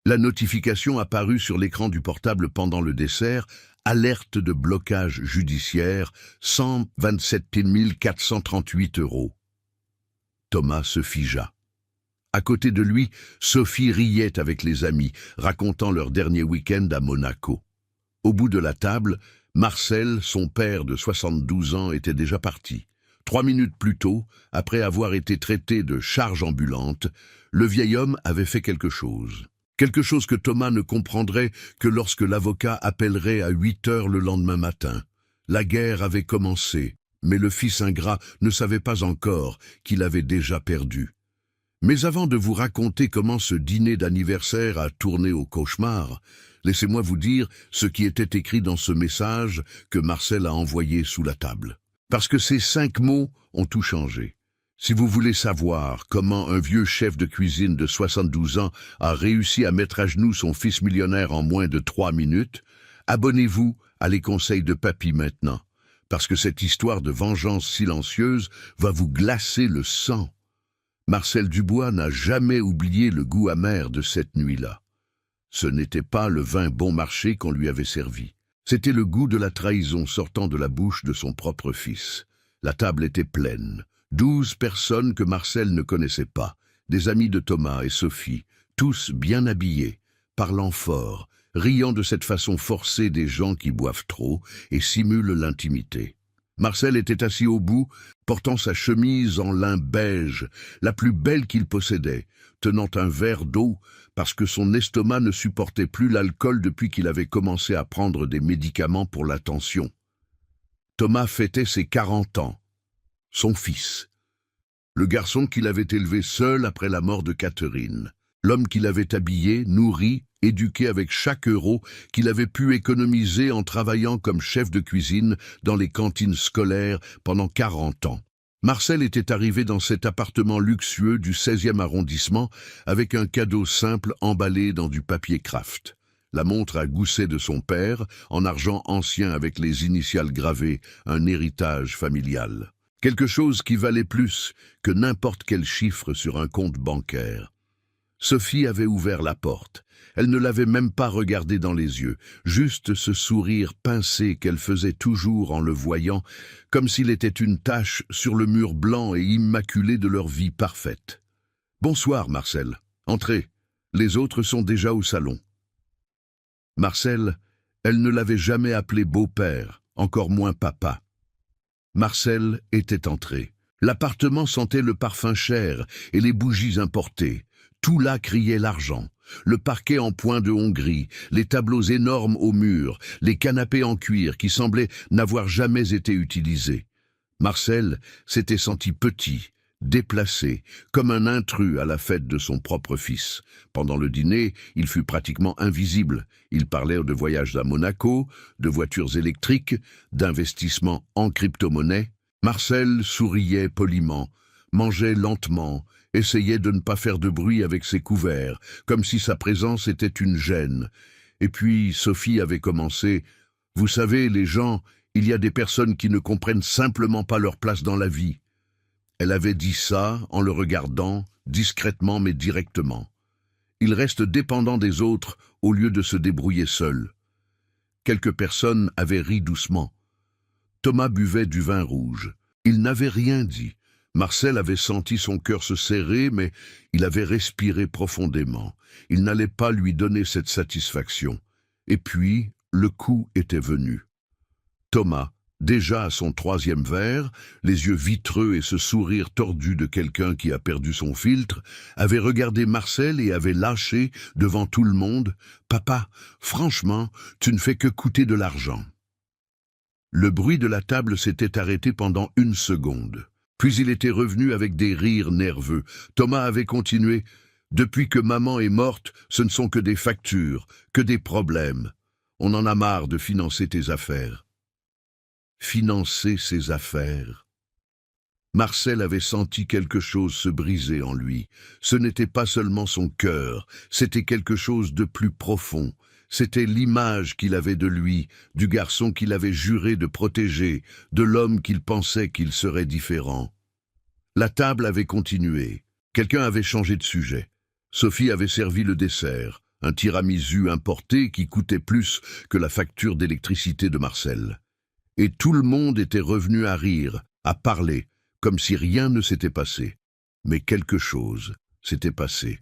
La notification apparut sur l'écran du portable pendant le dessert, alerte de blocage judiciaire, 127 438 €. Thomas se figea. À côté de lui, Sophie riait avec les amis, racontant leur dernier week-end à Monaco. Au bout de la table, Marcel, son père de 72 ans, était déjà parti. 3 minutes plus tôt, après avoir été traité de charge ambulante, le vieil homme avait fait quelque chose. Quelque chose que Thomas ne comprendrait que lorsque l'avocat appellerait à 8 heures le lendemain matin. La guerre avait commencé, mais le fils ingrat ne savait pas encore qu'il avait déjà perdu. Mais avant de vous raconter comment ce dîner d'anniversaire a tourné au cauchemar, laissez-moi vous dire ce qui était écrit dans ce message que Marcel a envoyé sous la table. Parce que ces 5 mots ont tout changé. Si vous voulez savoir comment un vieux chef de cuisine de 72 ans a réussi à mettre à genoux son fils millionnaire en moins de 3 minutes, abonnez-vous à Les Conseils de Papy maintenant, parce que cette histoire de vengeance silencieuse va vous glacer le sang. Marcel Dubois n'a jamais oublié le goût amer de cette nuit-là. Ce n'était pas le vin bon marché qu'on lui avait servi. C'était le goût de la trahison sortant de la bouche de son propre fils. La table était pleine. 12 personnes que Marcel ne connaissait pas, des amis de Thomas et Sophie, tous bien habillés, parlant fort, riant de cette façon forcée des gens qui boivent trop et simulent l'intimité. Marcel était assis au bout, portant sa chemise en lin beige, la plus belle qu'il possédait, tenant un verre d'eau parce que son estomac ne supportait plus l'alcool depuis qu'il avait commencé à prendre des médicaments pour la tension. Thomas fêtait ses 40 ans. Son fils. Le garçon qu'il avait élevé seul après la mort de Catherine. L'homme qu'il avait habillé, nourri, éduqué avec chaque euro qu'il avait pu économiser en travaillant comme chef de cuisine dans les cantines scolaires pendant 40 ans. Marcel était arrivé dans cet appartement luxueux du 16e arrondissement avec un cadeau simple emballé dans du papier Kraft. La montre à gousset de son père, en argent ancien avec les initiales gravées, un héritage familial. Quelque chose qui valait plus que n'importe quel chiffre sur un compte bancaire. Sophie avait ouvert la porte. Elle ne l'avait même pas regardé dans les yeux, juste ce sourire pincé qu'elle faisait toujours en le voyant, comme s'il était une tache sur le mur blanc et immaculé de leur vie parfaite. « Bonsoir, Marcel. Entrez. Les autres sont déjà au salon. » Marcel, elle ne l'avait jamais appelé beau-père, encore moins papa. Marcel était entré. L'appartement sentait le parfum cher et les bougies importées. Tout là criait l'argent. Le parquet en point de Hongrie, les tableaux énormes au mur, les canapés en cuir qui semblaient n'avoir jamais été utilisés. Marcel s'était senti petit, déplacé, comme un intrus à la fête de son propre fils. Pendant le dîner, il fut pratiquement invisible. Il parlait de voyages à Monaco, de voitures électriques, d'investissements en crypto-monnaie. Marcel souriait poliment, mangeait lentement, essayait de ne pas faire de bruit avec ses couverts, comme si sa présence était une gêne. Et puis Sophie avait commencé « Vous savez, les gens, il y a des personnes qui ne comprennent simplement pas leur place dans la vie. » Elle avait dit ça en le regardant, discrètement mais directement. Il reste dépendant des autres au lieu de se débrouiller seul. Quelques personnes avaient ri doucement. Thomas buvait du vin rouge. Il n'avait rien dit. Marcel avait senti son cœur se serrer, mais il avait respiré profondément. Il n'allait pas lui donner cette satisfaction. Et puis, le coup était venu. Thomas, déjà à son 3e verre, les yeux vitreux et ce sourire tordu de quelqu'un qui a perdu son filtre, avait regardé Marcel et avait lâché, devant tout le monde, « Papa, franchement, tu ne fais que coûter de l'argent. » Le bruit de la table s'était arrêté pendant 1 seconde. Puis il était revenu avec des rires nerveux. Thomas avait continué « Depuis que maman est morte, ce ne sont que des factures, que des problèmes. On en a marre de financer tes affaires. » Financer ses affaires. Marcel avait senti quelque chose se briser en lui. Ce n'était pas seulement son cœur, c'était quelque chose de plus profond. C'était l'image qu'il avait de lui, du garçon qu'il avait juré de protéger, de l'homme qu'il pensait qu'il serait différent. La table avait continué. Quelqu'un avait changé de sujet. Sophie avait servi le dessert, un tiramisu importé qui coûtait plus que la facture d'électricité de Marcel. Et tout le monde était revenu à rire, à parler, comme si rien ne s'était passé. Mais quelque chose s'était passé.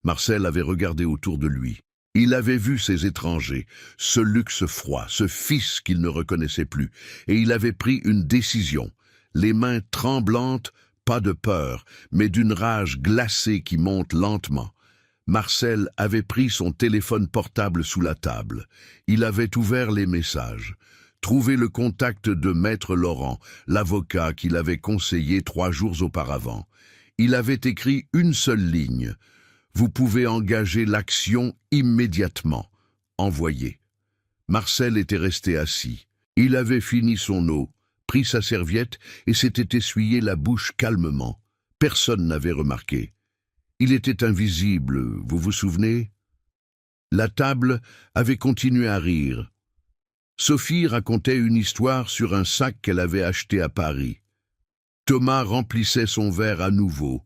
Marcel avait regardé autour de lui. Il avait vu ces étrangers, ce luxe froid, ce fils qu'il ne reconnaissait plus, et il avait pris une décision, les mains tremblantes, pas de peur, mais d'une rage glacée qui monte lentement. Marcel avait pris son téléphone portable sous la table. Il avait ouvert les messages, trouvé le contact de Maître Laurent, l'avocat qu'il avait conseillé 3 jours auparavant. Il avait écrit une seule ligne. Vous pouvez engager l'action immédiatement. Envoyé. Marcel était resté assis. Il avait fini son eau, pris sa serviette et s'était essuyé la bouche calmement. Personne n'avait remarqué. Il était invisible, vous vous souvenez? La table avait continué à rire. Sophie racontait une histoire sur un sac qu'elle avait acheté à Paris. Thomas remplissait son verre à nouveau,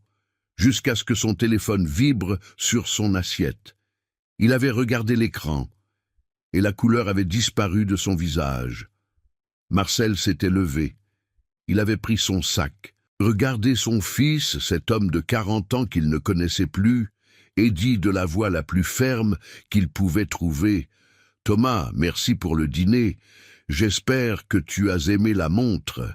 jusqu'à ce que son téléphone vibre sur son assiette. Il avait regardé l'écran, et la couleur avait disparu de son visage. Marcel s'était levé. Il avait pris son sac, regardé son fils, cet homme de 40 ans qu'il ne connaissait plus, et dit de la voix la plus ferme qu'il pouvait trouver, « Thomas, merci pour le dîner. J'espère que tu as aimé la montre.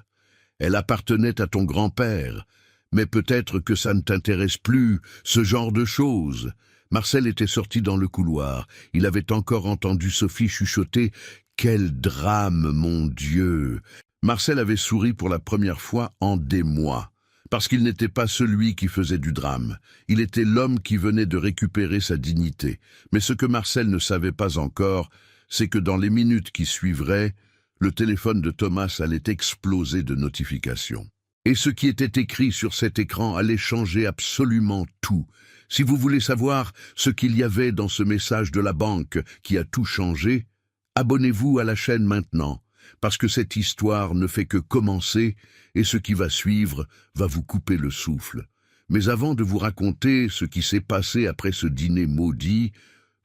Elle appartenait à ton grand-père. Mais peut-être que ça ne t'intéresse plus, ce genre de choses. » Marcel était sorti dans le couloir. Il avait encore entendu Sophie chuchoter « Quel drame, mon Dieu !» Marcel avait souri pour la première fois en des mois, parce qu'il n'était pas celui qui faisait du drame. Il était l'homme qui venait de récupérer sa dignité. Mais ce que Marcel ne savait pas encore, c'est que dans les minutes qui suivraient, le téléphone de Thomas allait exploser de notifications. Et ce qui était écrit sur cet écran allait changer absolument tout. Si vous voulez savoir ce qu'il y avait dans ce message de la banque qui a tout changé, abonnez-vous à la chaîne maintenant, parce que cette histoire ne fait que commencer et ce qui va suivre va vous couper le souffle. Mais avant de vous raconter ce qui s'est passé après ce dîner maudit,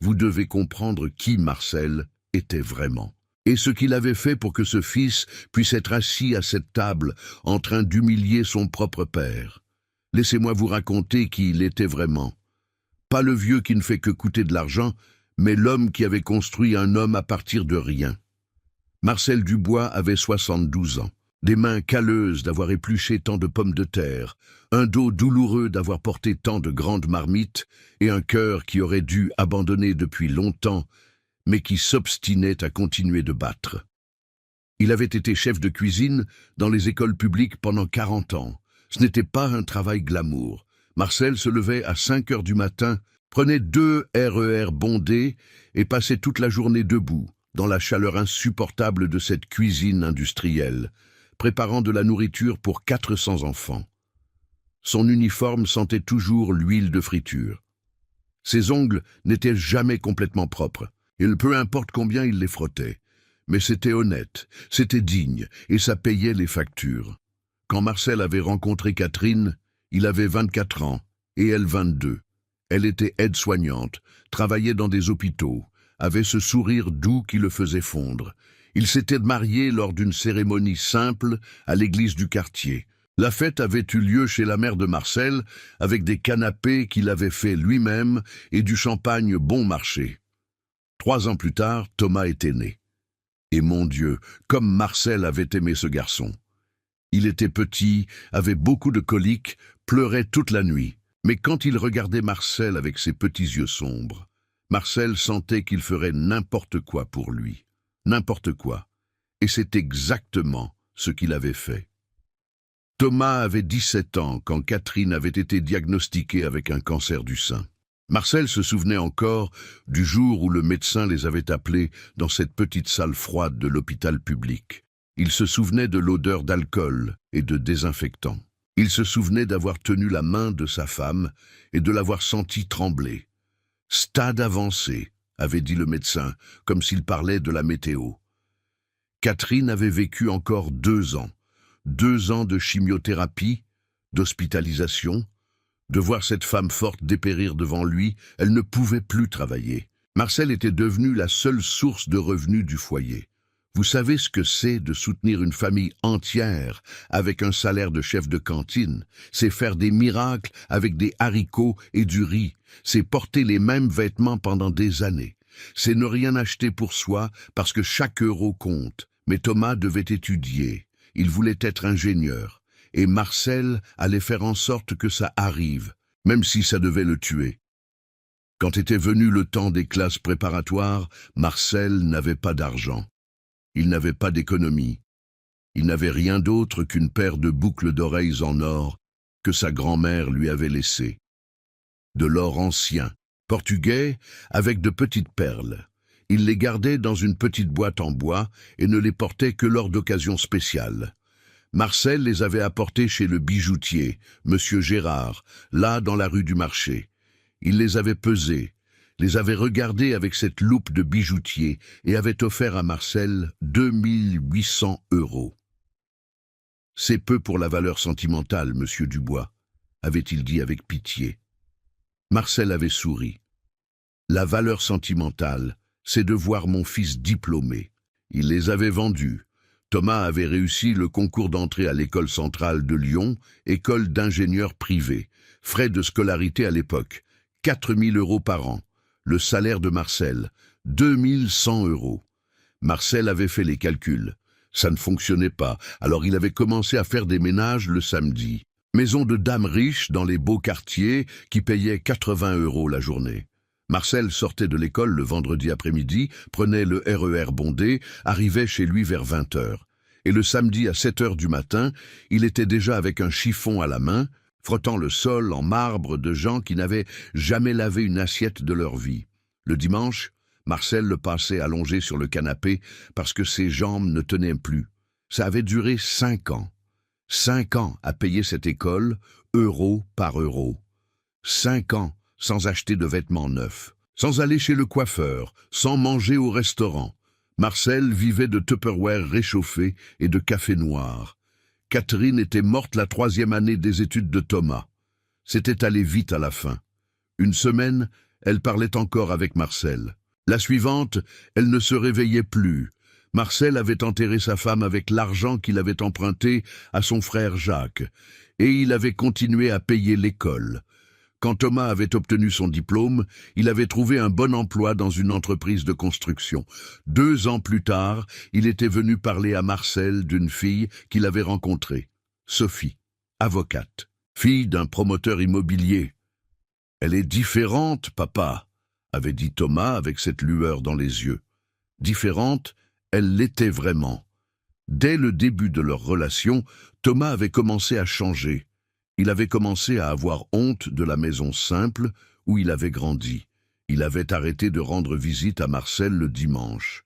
vous devez comprendre qui Marcel était vraiment. Et ce qu'il avait fait pour que ce fils puisse être assis à cette table en train d'humilier son propre père. Laissez-moi vous raconter qui il était vraiment. Pas le vieux qui ne fait que coûter de l'argent, mais l'homme qui avait construit un homme à partir de rien. Marcel Dubois avait 72 ans, des mains calleuses d'avoir épluché tant de pommes de terre, un dos douloureux d'avoir porté tant de grandes marmites et un cœur qui aurait dû abandonner depuis longtemps, mais qui s'obstinait à continuer de battre. Il avait été chef de cuisine dans les écoles publiques pendant 40 ans. Ce n'était pas un travail glamour. Marcel se levait à 5 heures du matin, prenait 2 RER bondés et passait toute la journée debout, dans la chaleur insupportable de cette cuisine industrielle, préparant de la nourriture pour 400 enfants. Son uniforme sentait toujours l'huile de friture. Ses ongles n'étaient jamais complètement propres. Et peu importe combien il les frottait. Mais c'était honnête, c'était digne, et ça payait les factures. Quand Marcel avait rencontré Catherine, il avait 24 ans, et elle 22. Elle était aide-soignante, travaillait dans des hôpitaux, avait ce sourire doux qui le faisait fondre. Ils s'étaient mariés lors d'une cérémonie simple à l'église du quartier. La fête avait eu lieu chez la mère de Marcel, avec des canapés qu'il avait fait lui-même et du champagne bon marché. 3 ans plus tard, Thomas était né. Et mon Dieu, comme Marcel avait aimé ce garçon. Il était petit, avait beaucoup de coliques, pleurait toute la nuit. Mais quand il regardait Marcel avec ses petits yeux sombres, Marcel sentait qu'il ferait n'importe quoi pour lui. N'importe quoi. Et c'est exactement ce qu'il avait fait. Thomas avait 17 ans quand Catherine avait été diagnostiquée avec un cancer du sein. Marcel se souvenait encore du jour où le médecin les avait appelés dans cette petite salle froide de l'hôpital public. Il se souvenait de l'odeur d'alcool et de désinfectant. Il se souvenait d'avoir tenu la main de sa femme et de l'avoir sentie trembler. « Stade avancé », avait dit le médecin, comme s'il parlait de la météo. Catherine avait vécu encore 2 ans. 2 ans de chimiothérapie, d'hospitalisation, De voir cette femme forte dépérir devant lui, elle ne pouvait plus travailler. Marcel était devenu la seule source de revenus du foyer. Vous savez ce que c'est de soutenir une famille entière avec un salaire de chef de cantine? C'est faire des miracles avec des haricots et du riz. C'est porter les mêmes vêtements pendant des années. C'est ne rien acheter pour soi parce que chaque euro compte. Mais Thomas devait étudier. Il voulait être ingénieur. Et Marcel allait faire en sorte que ça arrive, même si ça devait le tuer. Quand était venu le temps des classes préparatoires, Marcel n'avait pas d'argent. Il n'avait pas d'économie. Il n'avait rien d'autre qu'une paire de boucles d'oreilles en or que sa grand-mère lui avait laissées. De l'or ancien, portugais, avec de petites perles. Il les gardait dans une petite boîte en bois et ne les portait que lors d'occasions spéciales. Marcel les avait apportés chez le bijoutier, Monsieur Gérard, là dans la rue du Marché. Il les avait pesés, les avait regardés avec cette loupe de bijoutier et avait offert à Marcel 2800 €. « C'est peu pour la valeur sentimentale, monsieur Dubois, avait-il dit avec pitié. Marcel avait souri. La valeur sentimentale, c'est de voir mon fils diplômé. Il les avait vendus. Thomas avait réussi le concours d'entrée à l'école centrale de Lyon, école d'ingénieurs privés. Frais de scolarité à l'époque, 4 000 € par an. Le salaire de Marcel, 2 100 €. Marcel avait fait les calculs. Ça ne fonctionnait pas, alors il avait commencé à faire des ménages le samedi. Maison de dames riches dans les beaux quartiers qui payaient 80 € la journée. Marcel sortait de l'école le vendredi après-midi, prenait le RER bondé, arrivait chez lui vers 20 h. Et le samedi à 7 h du matin, il était déjà avec un chiffon à la main, frottant le sol en marbre de gens qui n'avaient jamais lavé une assiette de leur vie. Le dimanche, Marcel le passait allongé sur le canapé parce que ses jambes ne tenaient plus. Ça avait duré 5 ans. 5 ans à payer cette école, euro par euro. 5 ans sans acheter de vêtements neufs, sans aller chez le coiffeur, sans manger au restaurant. Marcel vivait de Tupperware réchauffé et de café noir. Catherine était morte la 3e année des études de Thomas. C'était allé vite à la fin. Une semaine, elle parlait encore avec Marcel. La suivante, elle ne se réveillait plus. Marcel avait enterré sa femme avec l'argent qu'il avait emprunté à son frère Jacques, et il avait continué à payer l'école. Quand Thomas avait obtenu son diplôme, il avait trouvé un bon emploi dans une entreprise de construction. 2 ans plus tard, il était venu parler à Marcel d'une fille qu'il avait rencontrée, Sophie, avocate, fille d'un promoteur immobilier. « Elle est différente, papa », avait dit Thomas avec cette lueur dans les yeux. Différente, elle l'était vraiment. Dès le début de leur relation, Thomas avait commencé à changer. Il avait commencé à avoir honte de la maison simple où il avait grandi. Il avait arrêté de rendre visite à Marcel le dimanche.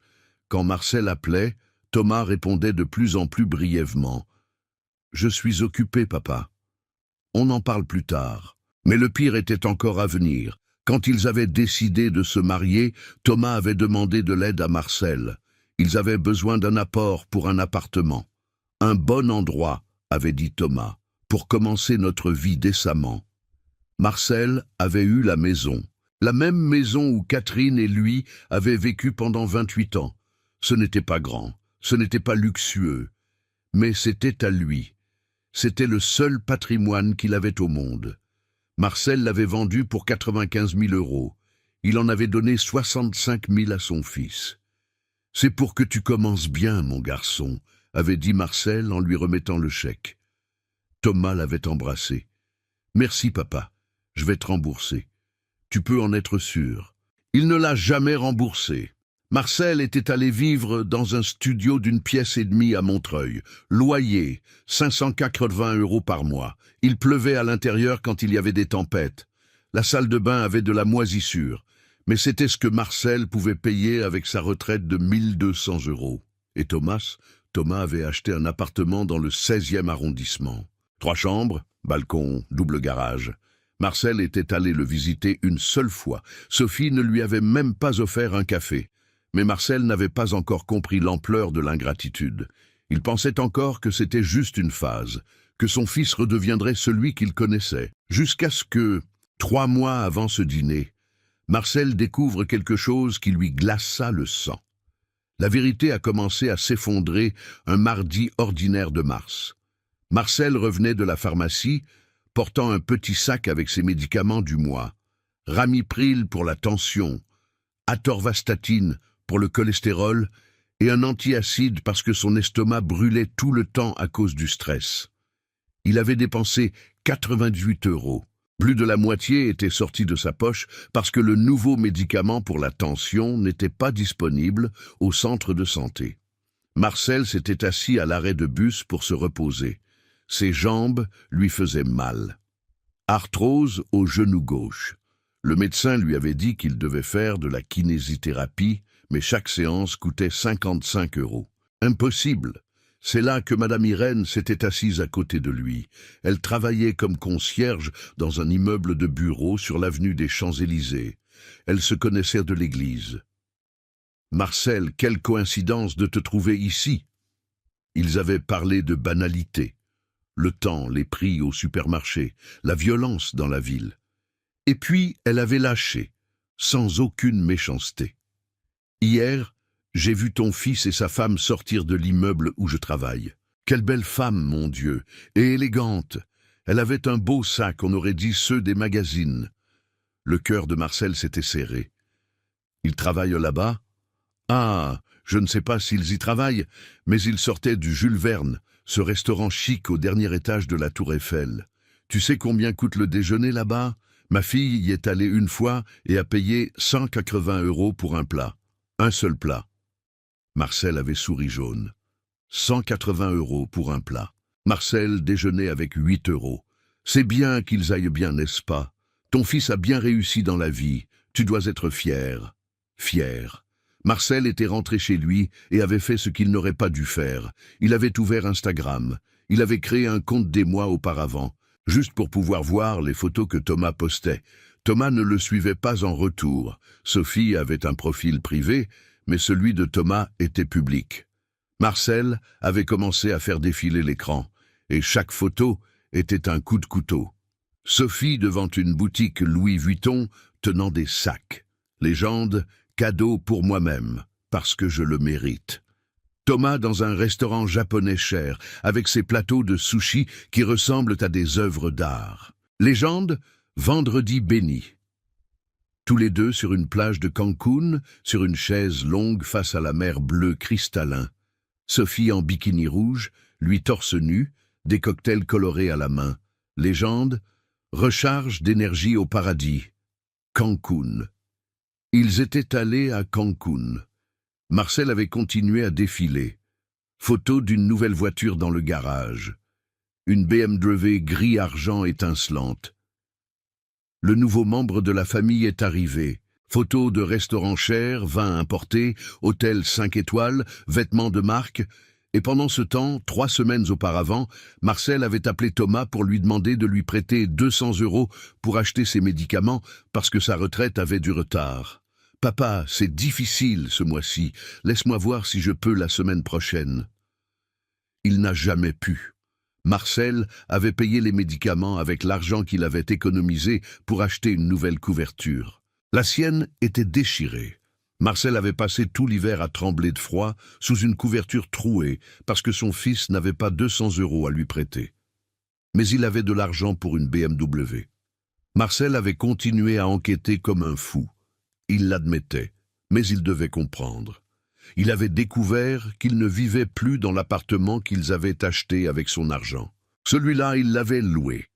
Quand Marcel appelait, Thomas répondait de plus en plus brièvement. « Je suis occupé, papa. On en parle plus tard. » Mais le pire était encore à venir. Quand ils avaient décidé de se marier, Thomas avait demandé de l'aide à Marcel. Ils avaient besoin d'un apport pour un appartement. « Un bon endroit », avait dit Thomas, pour commencer notre vie décemment. Marcel avait eu la maison où Catherine et lui avaient vécu pendant 28 ans. Ce n'était pas grand, ce n'était pas luxueux, mais c'était à lui. C'était le seul patrimoine qu'il avait au monde. Marcel l'avait vendu pour 95 000 €. Il en avait donné 65 000 à son fils. « C'est pour que tu commences bien, mon garçon », avait dit Marcel en lui remettant le chèque. Thomas l'avait embrassé. « Merci, papa, je vais te rembourser. Tu peux en être sûr. » Il ne l'a jamais remboursé. Marcel était allé vivre dans un studio d'1,5 pièce à Montreuil. Loyer, 580 € par mois. Il pleuvait à l'intérieur quand il y avait des tempêtes. La salle de bain avait de la moisissure. Mais c'était ce que Marcel pouvait payer avec sa retraite de 1 200 €. Et Thomas avait acheté un appartement dans le 16e arrondissement. 3 chambres, balcon, double garage. Marcel était allé le visiter une seule fois. Sophie ne lui avait même pas offert un café. Mais Marcel n'avait pas encore compris l'ampleur de l'ingratitude. Il pensait encore que c'était juste une phase, que son fils redeviendrait celui qu'il connaissait. Jusqu'à ce que, 3 mois avant ce dîner, Marcel découvre quelque chose qui lui glaça le sang. La vérité a commencé à s'effondrer un mardi ordinaire de mars. Marcel revenait de la pharmacie, portant un petit sac avec ses médicaments du mois. Ramipril pour la tension, atorvastatine pour le cholestérol et un antiacide parce que son estomac brûlait tout le temps à cause du stress. Il avait dépensé 98 €. Plus de la moitié était sortie de sa poche parce que le nouveau médicament pour la tension n'était pas disponible au centre de santé. Marcel s'était assis à l'arrêt de bus pour se reposer. Ses jambes lui faisaient mal. Arthrose au genou gauche. Le médecin lui avait dit qu'il devait faire de la kinésithérapie, mais chaque séance coûtait 55 €. Impossible. C'est là que Madame Irène s'était assise à côté de lui. Elle travaillait comme concierge dans un immeuble de bureaux sur l'avenue des Champs-Élysées. Elle se connaissait de l'église. « Marcel, quelle coïncidence de te trouver ici !» Ils avaient parlé de banalité. Le temps, les prix au supermarché, la violence dans la ville. Et puis, elle avait lâché, sans aucune méchanceté. « Hier, j'ai vu ton fils et sa femme sortir de l'immeuble où je travaille. Quelle belle femme, mon Dieu, et élégante. Elle avait un beau sac, on aurait dit ceux des magazines. » Le cœur de Marcel s'était serré. « Ils travaillent là-bas ?»« Ah, je ne sais pas s'ils y travaillent, mais ils sortaient du Jules Verne, ce restaurant chic au dernier étage de la Tour Eiffel. Tu sais combien coûte le déjeuner là-bas ? Ma fille y est allée une fois et a payé 180 € pour un plat. Un seul plat. » Marcel avait souri jaune. 180 € pour un plat. Marcel déjeunait avec 8 €. C'est bien qu'ils aillent bien, n'est-ce pas? Ton fils a bien réussi dans la vie. Tu dois être fier. Fier. Marcel était rentré chez lui et avait fait ce qu'il n'aurait pas dû faire. Il avait ouvert Instagram. Il avait créé un compte des mois auparavant, juste pour pouvoir voir les photos que Thomas postait. Thomas ne le suivait pas en retour. Sophie avait un profil privé, mais celui de Thomas était public. Marcel avait commencé à faire défiler l'écran, et chaque photo était un coup de couteau. Sophie devant une boutique Louis Vuitton tenant des sacs. Légende, cadeau pour moi-même, parce que je le mérite. Thomas dans un restaurant japonais cher, avec ses plateaux de sushi qui ressemblent à des œuvres d'art. Légende, vendredi béni. Tous les deux sur une plage de Cancun, sur une chaise longue face à la mer bleue cristallin. Sophie en bikini rouge, lui torse nu, des cocktails colorés à la main. Légende, recharge d'énergie au paradis. Cancun. Ils étaient allés à Cancun. Marcel avait continué à défiler. Photo d'une nouvelle voiture dans le garage. Une BMW gris-argent étincelante. Le nouveau membre de la famille est arrivé. Photos de restaurants chers, vins importés, hôtels 5 étoiles, vêtements de marque. Et pendant ce temps, 3 semaines auparavant, Marcel avait appelé Thomas pour lui demander de lui prêter 200 € pour acheter ses médicaments parce que sa retraite avait du retard. « Papa, c'est difficile ce mois-ci. Laisse-moi voir si je peux la semaine prochaine. » Il n'a jamais pu. Marcel avait payé les médicaments avec l'argent qu'il avait économisé pour acheter une nouvelle couverture. La sienne était déchirée. Marcel avait passé tout l'hiver à trembler de froid sous une couverture trouée parce que son fils n'avait pas 200 € à lui prêter. Mais il avait de l'argent pour une BMW. Marcel avait continué à enquêter comme un fou. Il l'admettait, mais il devait comprendre. Il avait découvert qu'il ne vivait plus dans l'appartement qu'ils avaient acheté avec son argent. Celui-là, il l'avait loué.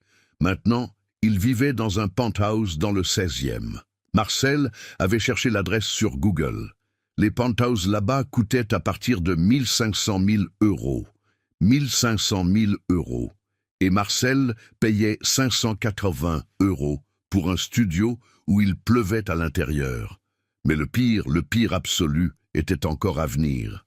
Maintenant, il vivait dans un penthouse dans le 16e. Marcel avait cherché l'adresse sur Google. Les penthouses là-bas coûtaient à partir de 1 500 000 €. 1 500 000 €. Et Marcel payait 580 € pour un studio où il pleuvait à l'intérieur. Mais le pire absolu, était encore à venir.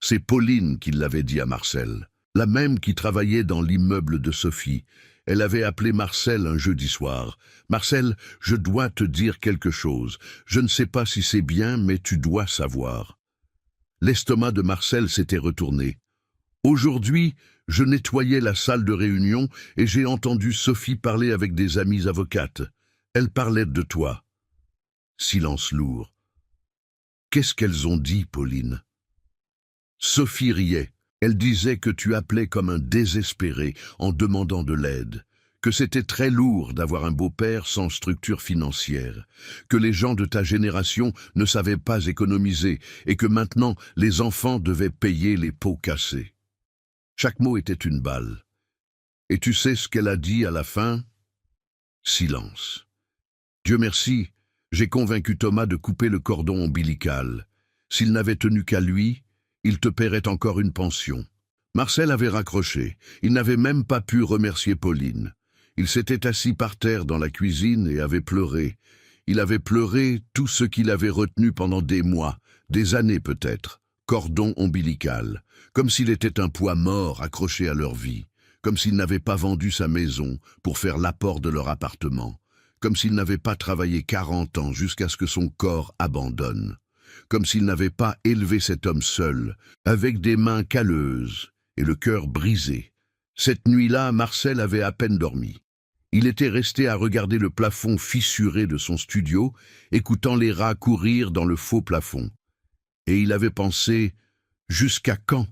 C'est Pauline qui l'avait dit à Marcel, la même qui travaillait dans l'immeuble de Sophie. Elle avait appelé Marcel un jeudi soir. « Marcel, je dois te dire quelque chose. Je ne sais pas si c'est bien, mais tu dois savoir. » L'estomac de Marcel s'était retourné. « Aujourd'hui, Je nettoyais la salle de réunion et j'ai entendu Sophie parler avec des amies avocates. Elle parlait de toi. Silence lourd. Qu'est-ce qu'elles ont dit, Pauline? Sophie riait. Elle disait que tu appelais comme un désespéré en demandant de l'aide, que c'était très lourd d'avoir un beau-père sans structure financière, que les gens de ta génération ne savaient pas économiser et que maintenant les enfants devaient payer les pots cassés. Chaque mot était une balle. Et tu sais ce qu'elle a dit à la fin? Silence. Dieu merci, j'ai convaincu Thomas de couper le cordon ombilical. S'il n'avait tenu qu'à lui, il te paierait encore une pension. Marcel avait raccroché. Il n'avait même pas pu remercier Pauline. Il s'était assis par terre dans la cuisine et avait pleuré. Il avait pleuré tout ce qu'il avait retenu pendant des mois, des années peut-être. Cordon ombilical, comme s'il était un poids mort accroché à leur vie, comme s'il n'avait pas vendu sa maison pour faire l'apport de leur appartement, comme s'il n'avait pas travaillé 40 ans jusqu'à ce que son corps abandonne, comme s'il n'avait pas élevé cet homme seul, avec des mains calleuses et le cœur brisé. Cette nuit-là, Marcel avait à peine dormi. Il était resté à regarder le plafond fissuré de son studio, écoutant les rats courir dans le faux plafond. Et il avait pensé, jusqu'à quand?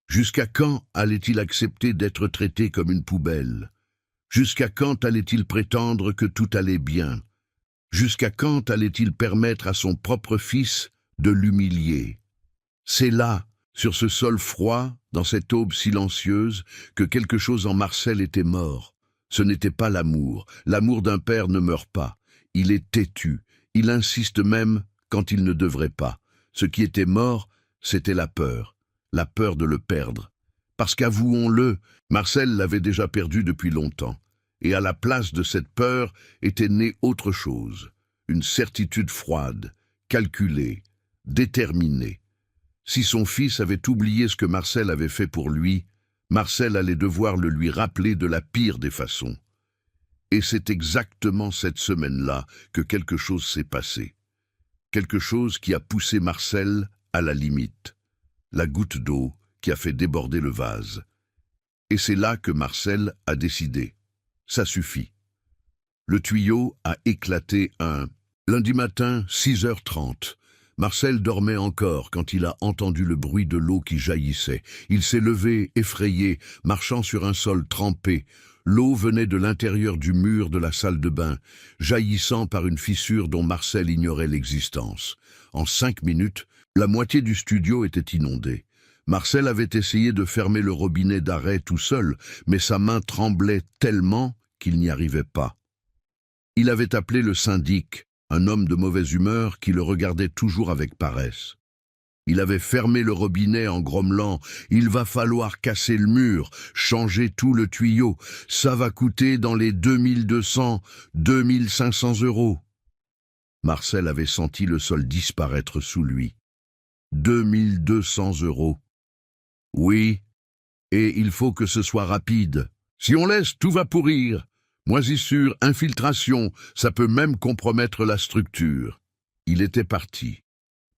Jusqu'à quand allait-il accepter d'être traité comme une poubelle? Jusqu'à quand allait-il prétendre que tout allait bien? Jusqu'à quand allait-il permettre à son propre fils de l'humilier? C'est là, sur ce sol froid, dans cette aube silencieuse, que quelque chose en Marcel était mort. Ce n'était pas l'amour. L'amour d'un père ne meurt pas. Il est têtu. Il insiste même quand il ne devrait pas. Ce qui était mort, c'était la peur de le perdre. Parce qu'avouons-le, Marcel l'avait déjà perdu depuis longtemps. Et à la place de cette peur était née autre chose, une certitude froide, calculée, déterminée. Si son fils avait oublié ce que Marcel avait fait pour lui, Marcel allait devoir le lui rappeler de la pire des façons. Et c'est exactement cette semaine-là que quelque chose s'est passé. Quelque chose qui a poussé Marcel à la limite. La goutte d'eau qui a fait déborder le vase. Et c'est là que Marcel a décidé. Ça suffit. Le tuyau a éclaté lundi matin, 6h30. Marcel dormait encore quand il a entendu le bruit de l'eau qui jaillissait. Il s'est levé, effrayé, marchant sur un sol trempé. L'eau venait de l'intérieur du mur de la salle de bain, jaillissant par une fissure dont Marcel ignorait l'existence. En 5 minutes, la moitié du studio était inondée. Marcel avait essayé de fermer le robinet d'arrêt tout seul, mais sa main tremblait tellement qu'il n'y arrivait pas. Il avait appelé le syndic, un homme de mauvaise humeur qui le regardait toujours avec paresse. Il avait fermé le robinet en grommelant « Il va falloir casser le mur, changer tout le tuyau, ça va coûter dans les 2200, 2500 €. » Marcel avait senti le sol disparaître sous lui. 2200 €. Oui, et il faut que ce soit rapide. Si on laisse, tout va pourrir. Moisissure, infiltration, ça peut même compromettre la structure. Il était parti.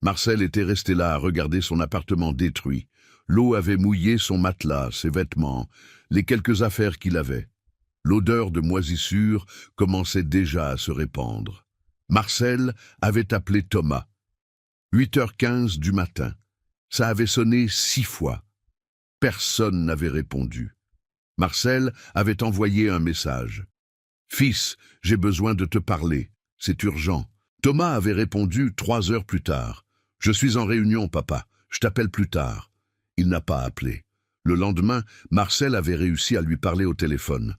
Marcel était resté là à regarder son appartement détruit. L'eau avait mouillé son matelas, ses vêtements, les quelques affaires qu'il avait. L'odeur de moisissure commençait déjà à se répandre. Marcel avait appelé Thomas. 8h15 du matin. Ça avait sonné 6 fois. Personne n'avait répondu. Marcel avait envoyé un message. « Fils, j'ai besoin de te parler. C'est urgent. » Thomas avait répondu 3 heures plus tard. « Je suis en réunion, papa. Je t'appelle plus tard. » Il n'a pas appelé. Le lendemain, Marcel avait réussi à lui parler au téléphone.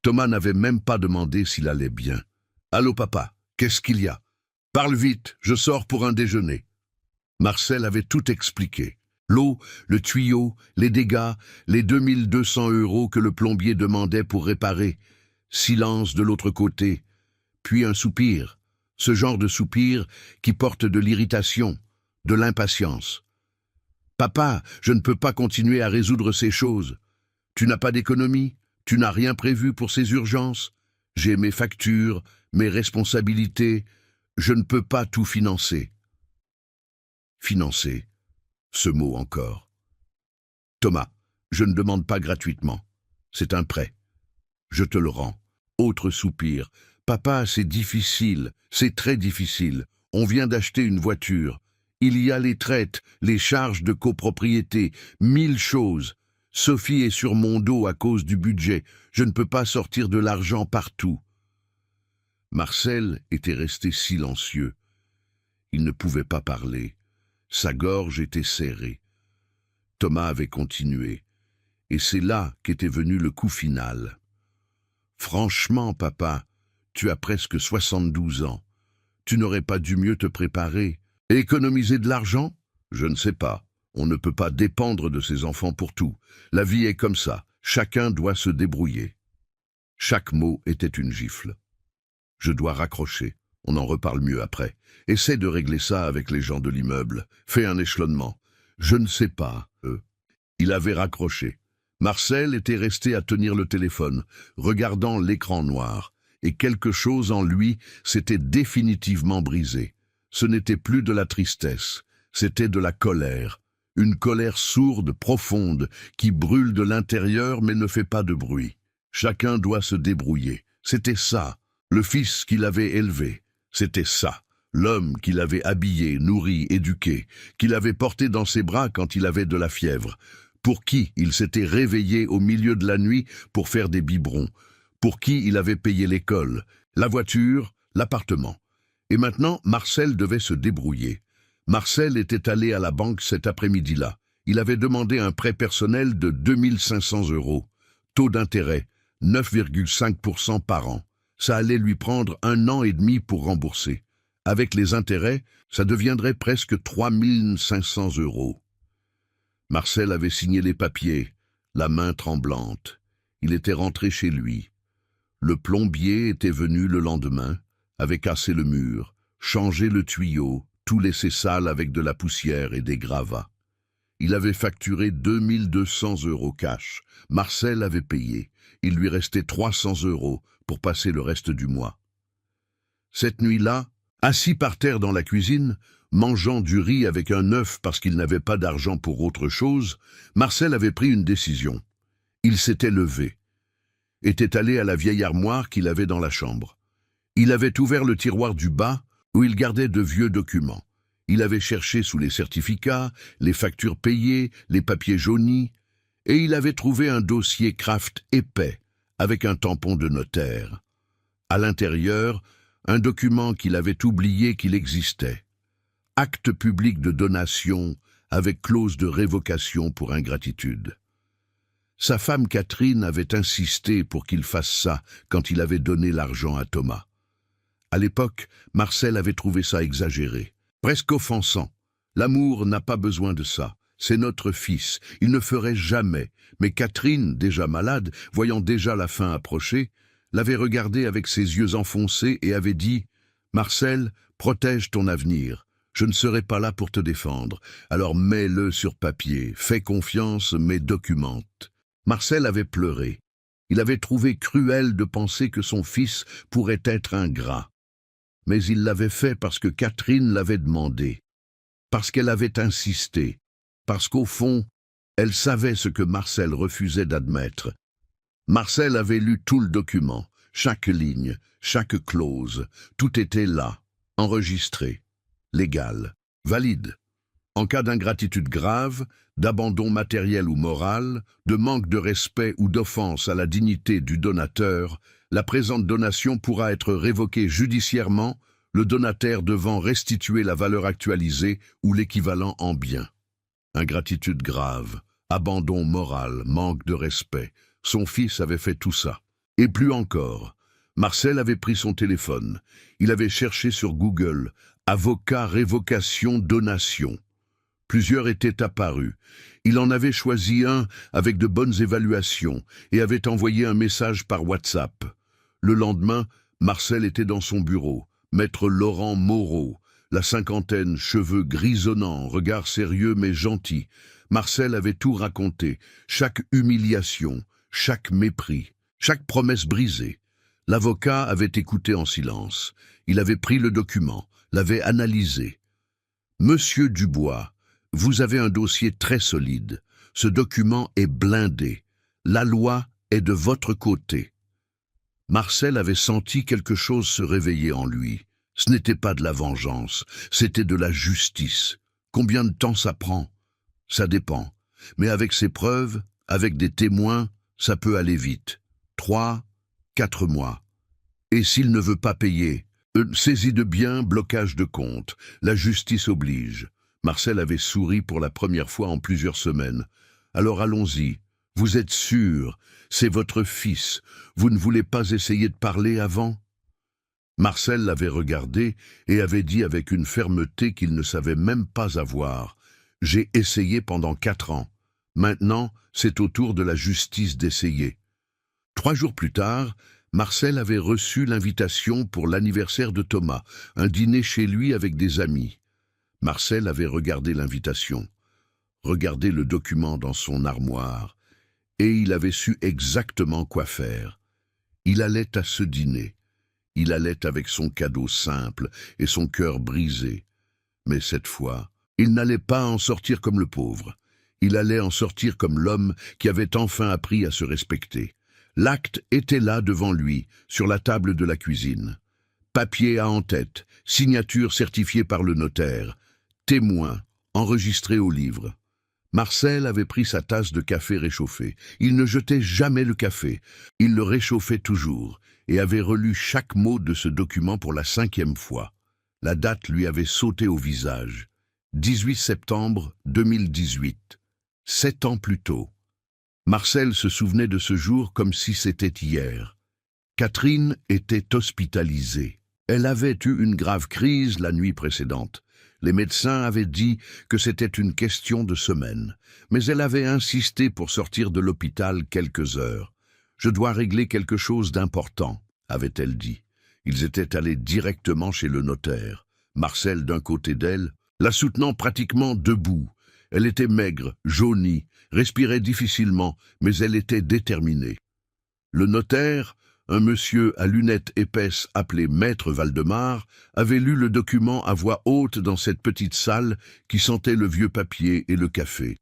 Thomas n'avait même pas demandé s'il allait bien. « Allô, papa, qu'est-ce qu'il y a? Parle vite, je sors pour un déjeuner. » Marcel avait tout expliqué. L'eau, le tuyau, les dégâts, les 2200 € que le plombier demandait pour réparer. Silence de l'autre côté. Puis un soupir. Ce genre de soupir qui porte de l'irritation, de l'impatience. « Papa, je ne peux pas continuer à résoudre ces choses. Tu n'as pas d'économie? Tu n'as rien prévu pour ces urgences? J'ai mes factures, mes responsabilités. Je ne peux pas tout financer. » Financer. Ce mot encore. « Thomas, Je ne demande pas gratuitement. C'est un prêt. Je te le rends. Autre soupir. Papa, c'est difficile, c'est très difficile. On vient d'acheter une voiture. Il y a les traites, les charges de copropriété, 1000 choses. Sophie est sur mon dos à cause du budget. Je ne peux pas sortir de l'argent partout. Marcel était resté silencieux. Il ne pouvait pas parler. Sa gorge était serrée. Thomas avait continué. Et c'est là qu'était venu le coup final. Franchement, papa, tu as presque 72 ans. Tu n'aurais pas dû mieux te préparer. Économiser de l'argent? Je ne sais pas. On ne peut pas dépendre de ses enfants pour tout. La vie est comme ça. Chacun doit se débrouiller. Chaque mot était une gifle. Je dois raccrocher. On en reparle mieux après. Essaie de régler ça avec les gens de l'immeuble. Fais un échelonnement. Je ne sais pas, Il avait raccroché. Marcel était resté à tenir le téléphone, regardant l'écran noir. Et quelque chose en lui s'était définitivement brisé. Ce n'était plus de la tristesse, c'était de la colère. Une colère sourde, profonde, qui brûle de l'intérieur mais ne fait pas de bruit. Chacun doit se débrouiller. C'était ça, le fils qu'il avait élevé. C'était ça, l'homme qu'il avait habillé, nourri, éduqué, qu'il avait porté dans ses bras quand il avait de la fièvre, pour qui il s'était réveillé au milieu de la nuit pour faire des biberons, pour qui il avait payé l'école, la voiture, l'appartement. Et maintenant, Marcel devait se débrouiller. Marcel était allé à la banque cet après-midi-là. Il avait demandé un prêt personnel de 2500 €. Taux d'intérêt, 9,5% par an. Ça allait lui prendre 1 an et demi pour rembourser. Avec les intérêts, ça deviendrait presque 3500 €. Marcel avait signé les papiers, la main tremblante. Il était rentré chez lui. Le plombier était venu le lendemain, avait cassé le mur, changé le tuyau, tout laissé sale avec de la poussière et des gravats. Il avait facturé 2200 € cash. Marcel avait payé. Il lui restait 300 € pour passer le reste du mois. Cette nuit-là, assis par terre dans la cuisine, mangeant du riz avec un œuf parce qu'il n'avait pas d'argent pour autre chose, Marcel avait pris une décision. Il s'était levé, était allé à la vieille armoire qu'il avait dans la chambre. Il avait ouvert le tiroir du bas où il gardait de vieux documents. Il avait cherché sous les certificats, les factures payées, les papiers jaunis, et il avait trouvé un dossier Kraft épais avec un tampon de notaire. À l'intérieur, un document qu'il avait oublié qu'il existait. Acte public de donation avec clause de révocation pour ingratitude. Sa femme Catherine avait insisté pour qu'il fasse ça quand il avait donné l'argent à Thomas. À l'époque, Marcel avait trouvé ça exagéré, presque offensant. L'amour n'a pas besoin de ça. C'est notre fils, il ne ferait jamais. Mais Catherine, déjà malade, voyant déjà la fin approcher, l'avait regardé avec ses yeux enfoncés et avait dit « Marcel, protège ton avenir. Je ne serai pas là pour te défendre. Alors mets-le sur papier, fais confiance, mais documente. » Marcel avait pleuré. Il avait trouvé cruel de penser que son fils pourrait être ingrat. Mais il l'avait fait parce que Catherine l'avait demandé, parce qu'elle avait insisté, parce qu'au fond, elle savait ce que Marcel refusait d'admettre. Marcel avait lu tout le document, chaque ligne, chaque clause, tout était là, enregistré, légal, valide. En cas d'ingratitude grave, d'abandon matériel ou moral, de manque de respect ou d'offense à la dignité du donateur, la présente donation pourra être révoquée judiciairement, le donataire devant restituer la valeur actualisée ou l'équivalent en biens. Ingratitude grave, abandon moral, manque de respect. Son fils avait fait tout ça. Et plus encore. Marcel avait pris son téléphone. Il avait cherché sur Google « Avocat révocation donation ». Plusieurs étaient apparus. Il en avait choisi un avec de bonnes évaluations et avait envoyé un message par WhatsApp. Le lendemain, Marcel était dans son bureau. Maître Laurent Moreau, la cinquantaine, cheveux grisonnants, regard sérieux mais gentil. Marcel avait tout raconté, chaque humiliation, chaque mépris, chaque promesse brisée. L'avocat avait écouté en silence. Il avait pris le document, l'avait analysé. « Monsieur Dubois, vous avez un dossier très solide. Ce document est blindé. La loi est de votre côté. » Marcel avait senti quelque chose se réveiller en lui. Ce n'était pas de la vengeance, c'était de la justice. Combien de temps ça prend? Ça dépend. Mais avec ces preuves, avec des témoins, ça peut aller vite. 3, 4 mois. Et s'il ne veut pas payer? Saisie de biens, blocage de compte. La justice oblige. Marcel avait souri pour la première fois en plusieurs semaines. Alors allons-y. Vous êtes sûr? C'est votre fils. Vous ne voulez pas essayer de parler avant? Marcel l'avait regardé et avait dit avec une fermeté qu'il ne savait même pas avoir. « J'ai essayé pendant 4 ans. Maintenant, c'est au tour de la justice d'essayer. » 3 jours plus tard, Marcel avait reçu l'invitation pour l'anniversaire de Thomas, un dîner chez lui avec des amis. Marcel avait regardé l'invitation, regardé le document dans son armoire, et il avait su exactement quoi faire. Il allait à ce dîner. Il allait avec son cadeau simple et son cœur brisé. Mais cette fois, il n'allait pas en sortir comme le pauvre. Il allait en sortir comme l'homme qui avait enfin appris à se respecter. L'acte était là devant lui, sur la table de la cuisine. Papier à en-tête, signature certifiée par le notaire, témoin, enregistré au livre. Marcel avait pris sa tasse de café réchauffé. Il ne jetait jamais le café. Il le réchauffait toujours et avait relu chaque mot de ce document pour la 5e fois. La date lui avait sauté au visage. 18 septembre 2018. 7 ans plus tôt. Marcel se souvenait de ce jour comme si c'était hier. Catherine était hospitalisée. Elle avait eu une grave crise la nuit précédente. Les médecins avaient dit que c'était une question de semaines, mais elle avait insisté pour sortir de l'hôpital quelques heures. « Je dois régler quelque chose d'important », avait-elle dit. Ils étaient allés directement chez le notaire. Marcel d'un côté d'elle, la soutenant pratiquement debout. Elle était maigre, jaunie, respirait difficilement, mais elle était déterminée. Le notaire, un monsieur à lunettes épaisses appelé Maître Valdemar, avait lu le document à voix haute dans cette petite salle qui sentait le vieux papier et le café.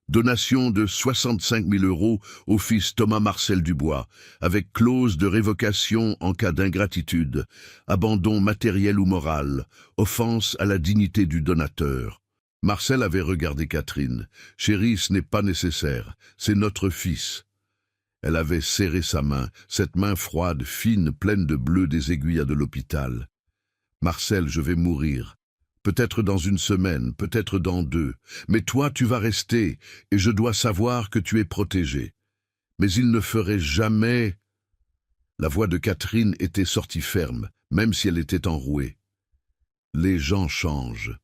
Donation de 65 000 € au fils Thomas Marcel Dubois, avec clause de révocation en cas d'ingratitude, abandon matériel ou moral, offense à la dignité du donateur. Marcel avait regardé Catherine. « Chérie, ce n'est pas nécessaire, c'est notre fils. » Elle avait serré sa main, cette main froide, fine, pleine de bleu des aiguilles de l'hôpital. « Marcel, je vais mourir. Peut-être dans 1 semaine, peut-être dans 2. Mais toi, tu vas rester, et je dois savoir que tu es protégé. Mais il ne ferait jamais... » La voix de Catherine était sortie ferme, même si elle était enrouée. « Les gens changent,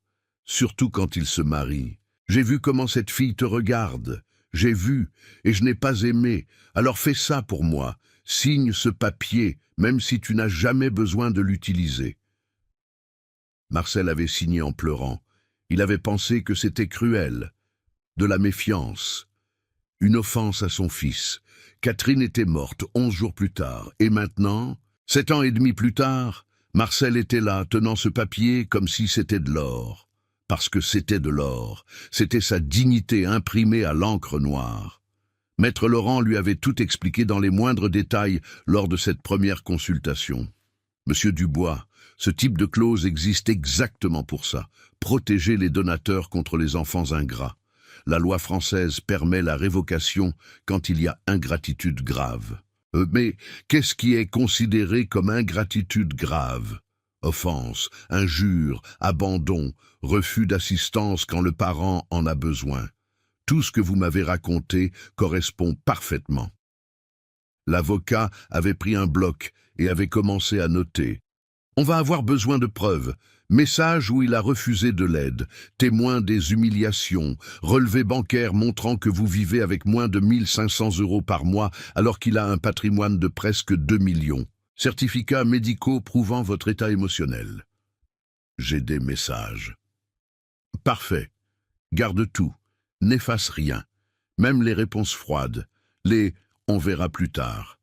surtout quand ils se marient. J'ai vu comment cette fille te regarde. J'ai vu, et je n'ai pas aimé. Alors fais ça pour moi. Signe ce papier, même si tu n'as jamais besoin de l'utiliser. » Marcel avait signé en pleurant. Il avait pensé que c'était cruel, de la méfiance, une offense à son fils. Catherine était morte 11 jours plus tard, et maintenant, 7 ans et demi plus tard, Marcel était là, tenant ce papier comme si c'était de l'or. Parce que c'était de l'or, c'était sa dignité imprimée à l'encre noire. Maître Laurent lui avait tout expliqué dans les moindres détails lors de cette première consultation. « Monsieur Dubois, ce type de clause existe exactement pour ça, protéger les donateurs contre les enfants ingrats. La loi française permet la révocation quand il y a ingratitude grave. Mais qu'est-ce qui est considéré comme ingratitude grave ? Offense, injure, abandon, refus d'assistance quand le parent en a besoin. Tout ce que vous m'avez raconté correspond parfaitement. » L'avocat avait pris un bloc et avait commencé à noter. « On va avoir besoin de preuves. Message où il a refusé de l'aide, témoin des humiliations, relevé bancaire montrant que vous vivez avec moins de 1 500 € par mois alors qu'il a un patrimoine de presque 2 millions. Certificats médicaux prouvant votre état émotionnel. » J'ai des messages. « Parfait. Garde tout. N'efface rien. Même les réponses froides. Les « on verra plus tard ».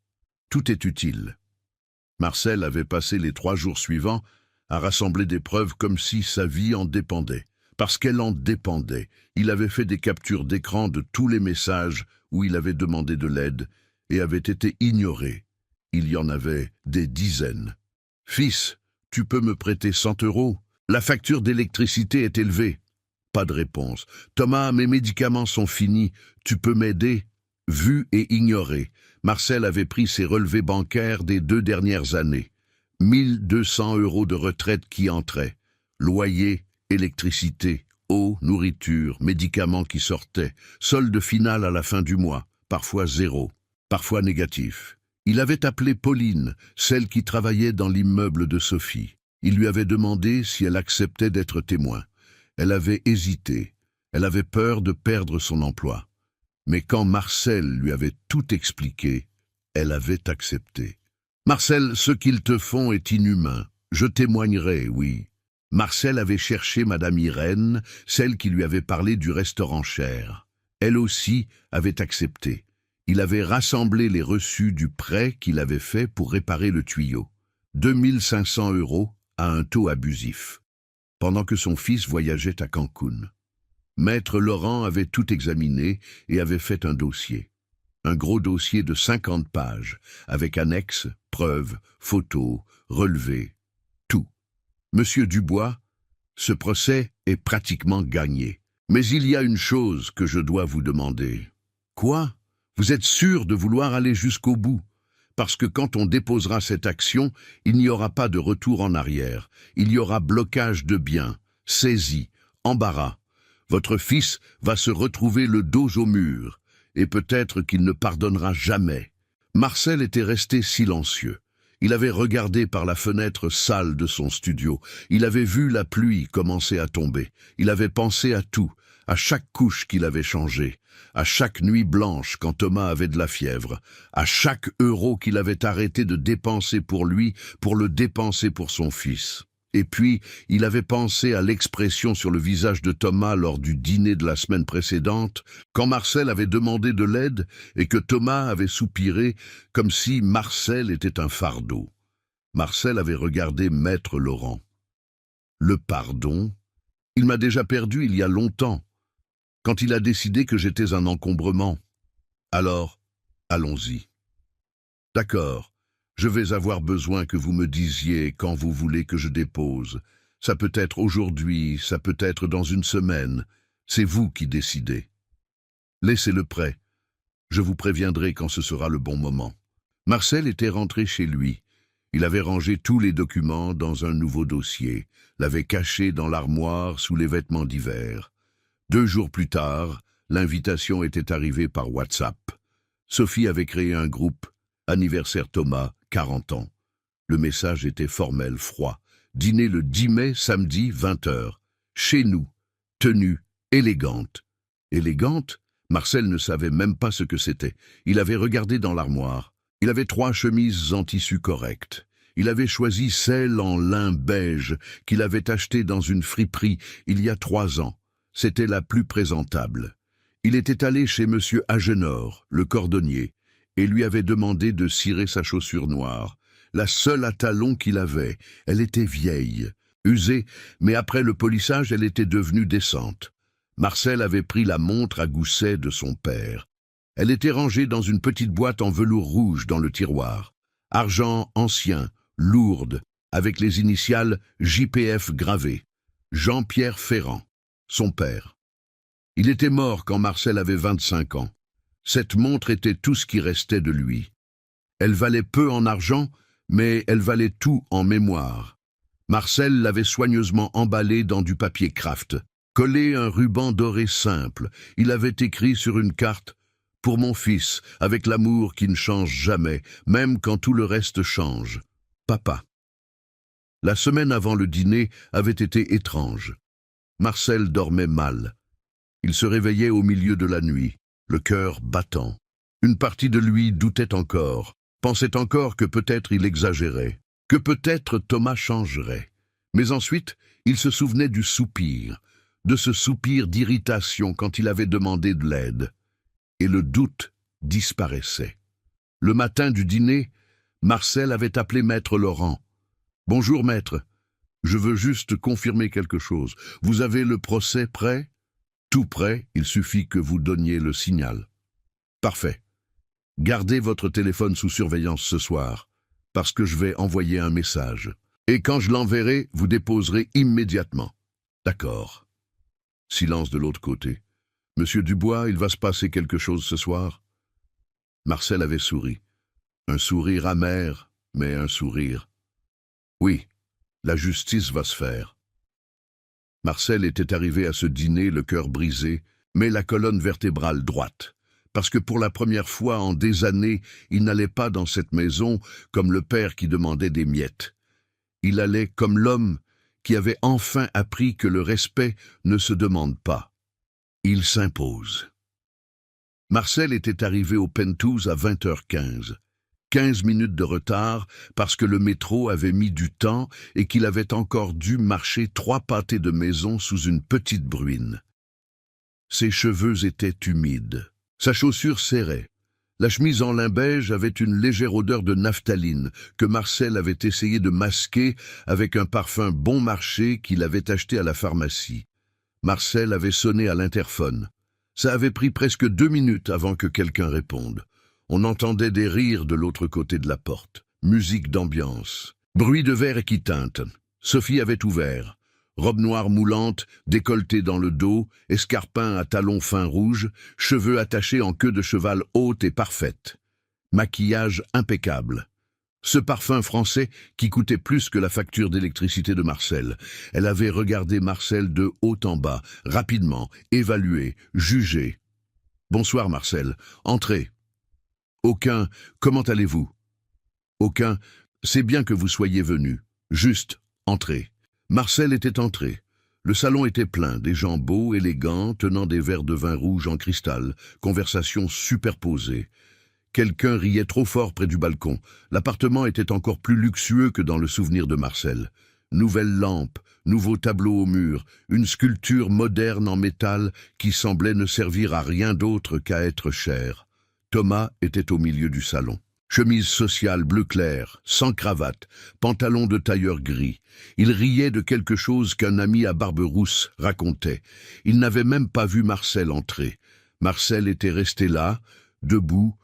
Tout est utile. » Marcel avait passé les 3 jours suivants à rassembler des preuves comme si sa vie en dépendait. parce qu'elle en dépendait. Il avait fait des captures d'écran de tous les messages où il avait demandé de l'aide et avait été ignoré. Il y en avait des dizaines. « Fils, tu peux me prêter 100 €? La facture d'électricité est élevée. » Pas de réponse. « Thomas, mes médicaments sont finis. Tu peux m'aider ?» Vu et ignoré. Marcel avait pris ses relevés bancaires des 2 dernières années. 1 200 € de retraite qui entraient. Loyer, électricité, eau, nourriture, médicaments qui sortaient. Solde final à la fin du mois. Parfois 0, parfois négatif. Il avait appelé Pauline, celle qui travaillait dans l'immeuble de Sophie. Il lui avait demandé si elle acceptait d'être témoin. Elle avait hésité. Elle avait peur de perdre son emploi. Mais quand Marcel lui avait tout expliqué, elle avait accepté. « Marcel, ce qu'ils te font est inhumain. Je témoignerai, oui. » Marcel avait cherché Madame Irène, celle qui lui avait parlé du restaurant cher. Elle aussi avait accepté. Il avait rassemblé les reçus du prêt qu'il avait fait pour réparer le tuyau. 2 500 € à un taux abusif. Pendant que son fils voyageait à Cancun. Maître Laurent avait tout examiné et avait fait un dossier. Un gros dossier de 50 pages, avec annexes, preuves, photos, relevés, tout. Monsieur Dubois, ce procès est pratiquement gagné. Mais il y a une chose que je dois vous demander. Quoi? Vous êtes sûr de vouloir aller jusqu'au bout? Parce que quand on déposera cette action, il n'y aura pas de retour en arrière. Il y aura blocage de biens, saisie, embarras. Votre fils va se retrouver le dos au mur, et peut-être qu'il ne pardonnera jamais. Marcel était resté silencieux. Il avait regardé par la fenêtre sale de son studio. Il avait vu la pluie commencer à tomber. Il avait pensé à tout, à chaque couche qu'il avait changée, à chaque nuit blanche quand Thomas avait de la fièvre, à chaque euro qu'il avait arrêté de dépenser pour lui, pour le dépenser pour son fils. Et puis, il avait pensé à l'expression sur le visage de Thomas lors du dîner de la semaine précédente, quand Marcel avait demandé de l'aide et que Thomas avait soupiré comme si Marcel était un fardeau. Marcel avait regardé Maître Laurent. Le pardon? Il m'a déjà perdu il y a longtemps, quand il a décidé que j'étais un encombrement. Alors, allons-y. D'accord. Je vais avoir besoin que vous me disiez quand vous voulez que je dépose. Ça peut être aujourd'hui, ça peut être dans une semaine. C'est vous qui décidez. Laissez-le prêt. Je vous préviendrai quand ce sera le bon moment. Marcel était rentré chez lui. Il avait rangé tous les documents dans un nouveau dossier, l'avait caché dans l'armoire sous les vêtements d'hiver. 2 jours plus tard, l'invitation était arrivée par WhatsApp. Sophie avait créé un groupe. Anniversaire Thomas, 40 ans. Le message était formel, froid. Dîner le 10 mai, samedi, 20 h. Chez nous. Tenue élégante. Élégante? Marcel ne savait même pas ce que c'était. Il avait regardé dans l'armoire. Il avait 3 chemises en tissu correct. Il avait choisi celle en lin beige qu'il avait achetée dans une friperie il y a 3 ans. C'était la plus présentable. Il était allé chez Monsieur Agenor, le cordonnier, et lui avait demandé de cirer sa chaussure noire, la seule à talons qu'il avait. Elle était vieille, usée, mais après le polissage, elle était devenue décente. Marcel avait pris la montre à gousset de son père. Elle était rangée dans une petite boîte en velours rouge dans le tiroir. Argent ancien, lourde, avec les initiales JPF gravées. Jean-Pierre Ferrand, son père. Il était mort quand Marcel avait 25 ans. Cette montre était tout ce qui restait de lui. Elle valait peu en argent, mais elle valait tout en mémoire. Marcel l'avait soigneusement emballée dans du papier Kraft, collé un ruban doré simple. Il avait écrit sur une carte « Pour mon fils, avec l'amour qui ne change jamais, même quand tout le reste change. Papa ». La semaine avant le dîner avait été étrange. Marcel dormait mal. Il se réveillait au milieu de la nuit, le cœur battant. Une partie de lui doutait encore, pensait encore que peut-être il exagérait, que peut-être Thomas changerait. Mais ensuite, il se souvenait du soupir, de ce soupir d'irritation quand il avait demandé de l'aide. Et le doute disparaissait. Le matin du dîner, Marcel avait appelé Maître Laurent. « Bonjour, maître. Je veux juste confirmer quelque chose. Vous avez le procès prêt? Tout prêt, il suffit que vous donniez le signal. Parfait. Gardez votre téléphone sous surveillance ce soir, parce que je vais envoyer un message. Et quand je l'enverrai, vous déposerez immédiatement. D'accord. Silence de l'autre côté. Monsieur Dubois, il va se passer quelque chose ce soir? Marcel avait souri. Un sourire amer, mais un sourire. Oui, la justice va se faire. Marcel était arrivé à ce dîner le cœur brisé, mais la colonne vertébrale droite, parce que pour la première fois en des années, il n'allait pas dans cette maison comme le père qui demandait des miettes. Il allait comme l'homme qui avait enfin appris que le respect ne se demande pas. Il s'impose. Marcel était arrivé au Penthouse à 20h15. 15 minutes de retard parce que le métro avait mis du temps et qu'il avait encore dû marcher 3 pâtés de maison sous une petite bruine. Ses cheveux étaient humides. Sa chaussure serrait. La chemise en lin beige avait une légère odeur de naphtaline que Marcel avait essayé de masquer avec un parfum bon marché qu'il avait acheté à la pharmacie. Marcel avait sonné à l'interphone. Ça avait pris presque 2 minutes avant que quelqu'un réponde. On entendait des rires de l'autre côté de la porte. Musique d'ambiance. Bruit de verre qui teinte. Sophie avait ouvert. Robe noire moulante, décolletée dans le dos, escarpin à talons fins rouges, cheveux attachés en queue de cheval haute et parfaite. Maquillage impeccable. Ce parfum français qui coûtait plus que la facture d'électricité de Marcel. Elle avait regardé Marcel de haut en bas, rapidement, évalué, jugé. « Bonsoir Marcel, entrez. » Aucun « Comment allez-vous » Aucun « C'est bien que vous soyez venu. Juste, entrez. » Marcel était entré. Le salon était plein, des gens beaux, élégants, tenant des verres de vin rouge en cristal, conversation superposée. Quelqu'un riait trop fort près du balcon. L'appartement était encore plus luxueux que dans le souvenir de Marcel. Nouvelle lampe, nouveau tableau au mur, une sculpture moderne en métal qui semblait ne servir à rien d'autre qu'à être chère. Thomas était au milieu du salon. Chemise sociale bleu clair, sans cravate, pantalon de tailleur gris. Il riait de quelque chose qu'un ami à barbe rousse racontait. Il n'avait même pas vu Marcel entrer. Marcel était resté là, debout,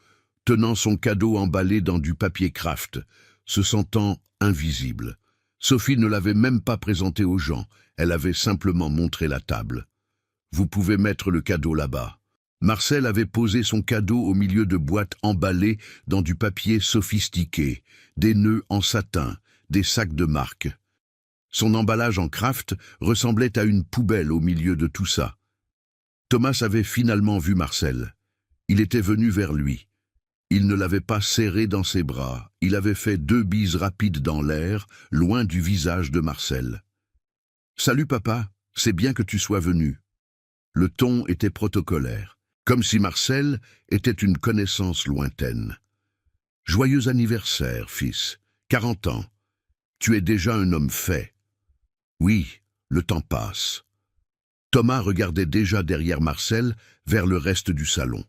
tenant son cadeau emballé dans du papier kraft, se sentant invisible. Sophie ne l'avait même pas présenté aux gens, elle avait simplement montré la table. « Vous pouvez mettre le cadeau là-bas. » Marcel avait posé son cadeau au milieu de boîtes emballées dans du papier sophistiqué, des nœuds en satin, des sacs de marque. Son emballage en kraft ressemblait à une poubelle au milieu de tout ça. Thomas avait finalement vu Marcel. Il était venu vers lui. Il ne l'avait pas serré dans ses bras, il avait fait 2 bises rapides dans l'air, loin du visage de Marcel. « Salut papa, c'est bien que tu sois venu. » Le ton était protocolaire. Comme si Marcel était une connaissance lointaine. « Joyeux anniversaire, fils. 40 ans. Tu es déjà un homme fait. » Oui, le temps passe. Thomas regardait déjà derrière Marcel, vers le reste du salon.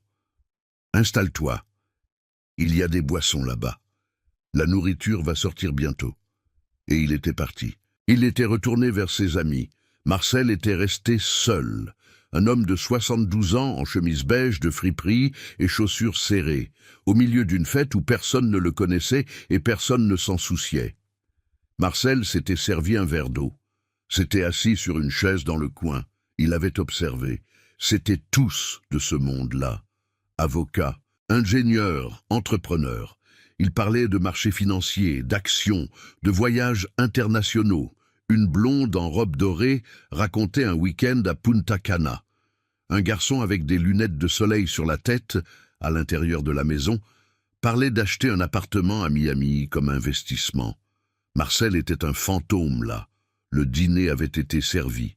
« Installe-toi. Il y a des boissons là-bas. La nourriture va sortir bientôt. » Et il était parti. Il était retourné vers ses amis. Marcel était resté seul. Un homme de 72 ans en chemise beige de friperie et chaussures serrées, au milieu d'une fête où personne ne le connaissait et personne ne s'en souciait. Marcel s'était servi un verre d'eau. S'était assis sur une chaise dans le coin. Il avait observé. C'étaient tous de ce monde-là. Avocats, ingénieurs, entrepreneurs. Il parlait de marchés financiers, d'actions, de voyages internationaux. Une blonde en robe dorée racontait un week-end à Punta Cana. Un garçon avec des lunettes de soleil sur la tête, à l'intérieur de la maison, parlait d'acheter un appartement à Miami comme investissement. Marcel était un fantôme là. Le dîner avait été servi.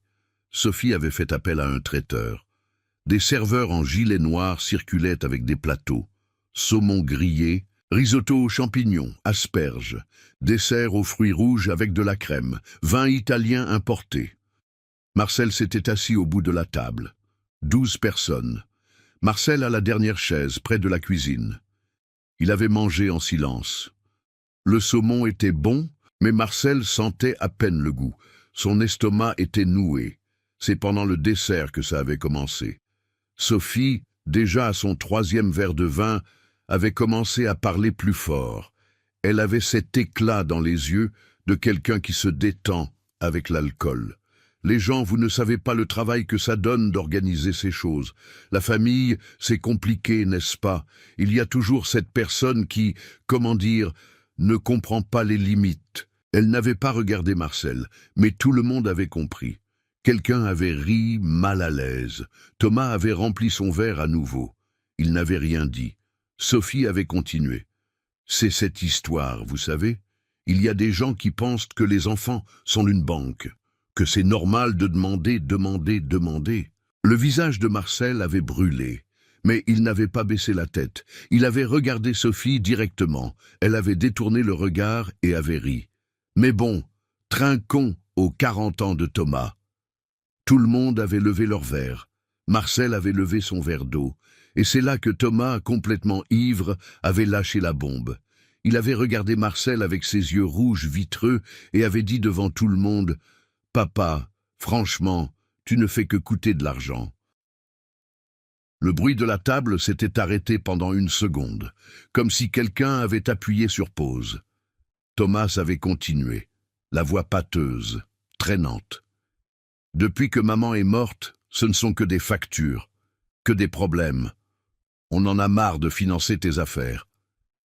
Sophie avait fait appel à un traiteur. Des serveurs en gilet noir circulaient avec des plateaux. Saumon grillé, risotto aux champignons, asperges, dessert aux fruits rouges avec de la crème, vin italien importé. Marcel s'était assis au bout de la table. 12 personnes. Marcel à la dernière chaise, près de la cuisine. Il avait mangé en silence. Le saumon était bon, Mais Marcel sentait à peine le goût. Son estomac était noué. C'est pendant le dessert que ça avait commencé. Sophie, déjà à son 3e verre de vin, avait commencé à parler plus fort. Elle avait cet éclat dans les yeux de quelqu'un qui se détend avec l'alcool. Les gens, vous ne savez pas le travail que ça donne d'organiser ces choses. La famille, c'est compliqué, n'est-ce pas? Il y a toujours cette personne qui, comment dire, ne comprend pas les limites. Elle n'avait pas regardé Marcel, mais tout le monde avait compris. Quelqu'un avait ri mal à l'aise. Thomas avait rempli son verre à nouveau. Il n'avait rien dit. Sophie avait continué. C'est cette histoire, vous savez. Il y a des gens qui pensent que les enfants sont une banque, que c'est normal de demander. Le visage de Marcel avait brûlé, mais il n'avait pas baissé la tête. Il avait regardé Sophie directement. Elle avait détourné le regard et avait ri. Mais bon, trinquons aux 40 ans de Thomas. Tout le monde avait levé leur verre. Marcel avait levé son verre d'eau. Et c'est là que Thomas, complètement ivre, avait lâché la bombe. Il avait regardé Marcel avec ses yeux rouges vitreux et avait dit devant tout le monde « Papa, franchement, tu ne fais que coûter de l'argent. » Le bruit de la table s'était arrêté pendant 1 seconde, comme si quelqu'un avait appuyé sur pause. Thomas avait continué, la voix pâteuse, traînante. « Depuis que maman est morte, ce ne sont que des factures, que des problèmes. On en a marre de financer tes affaires.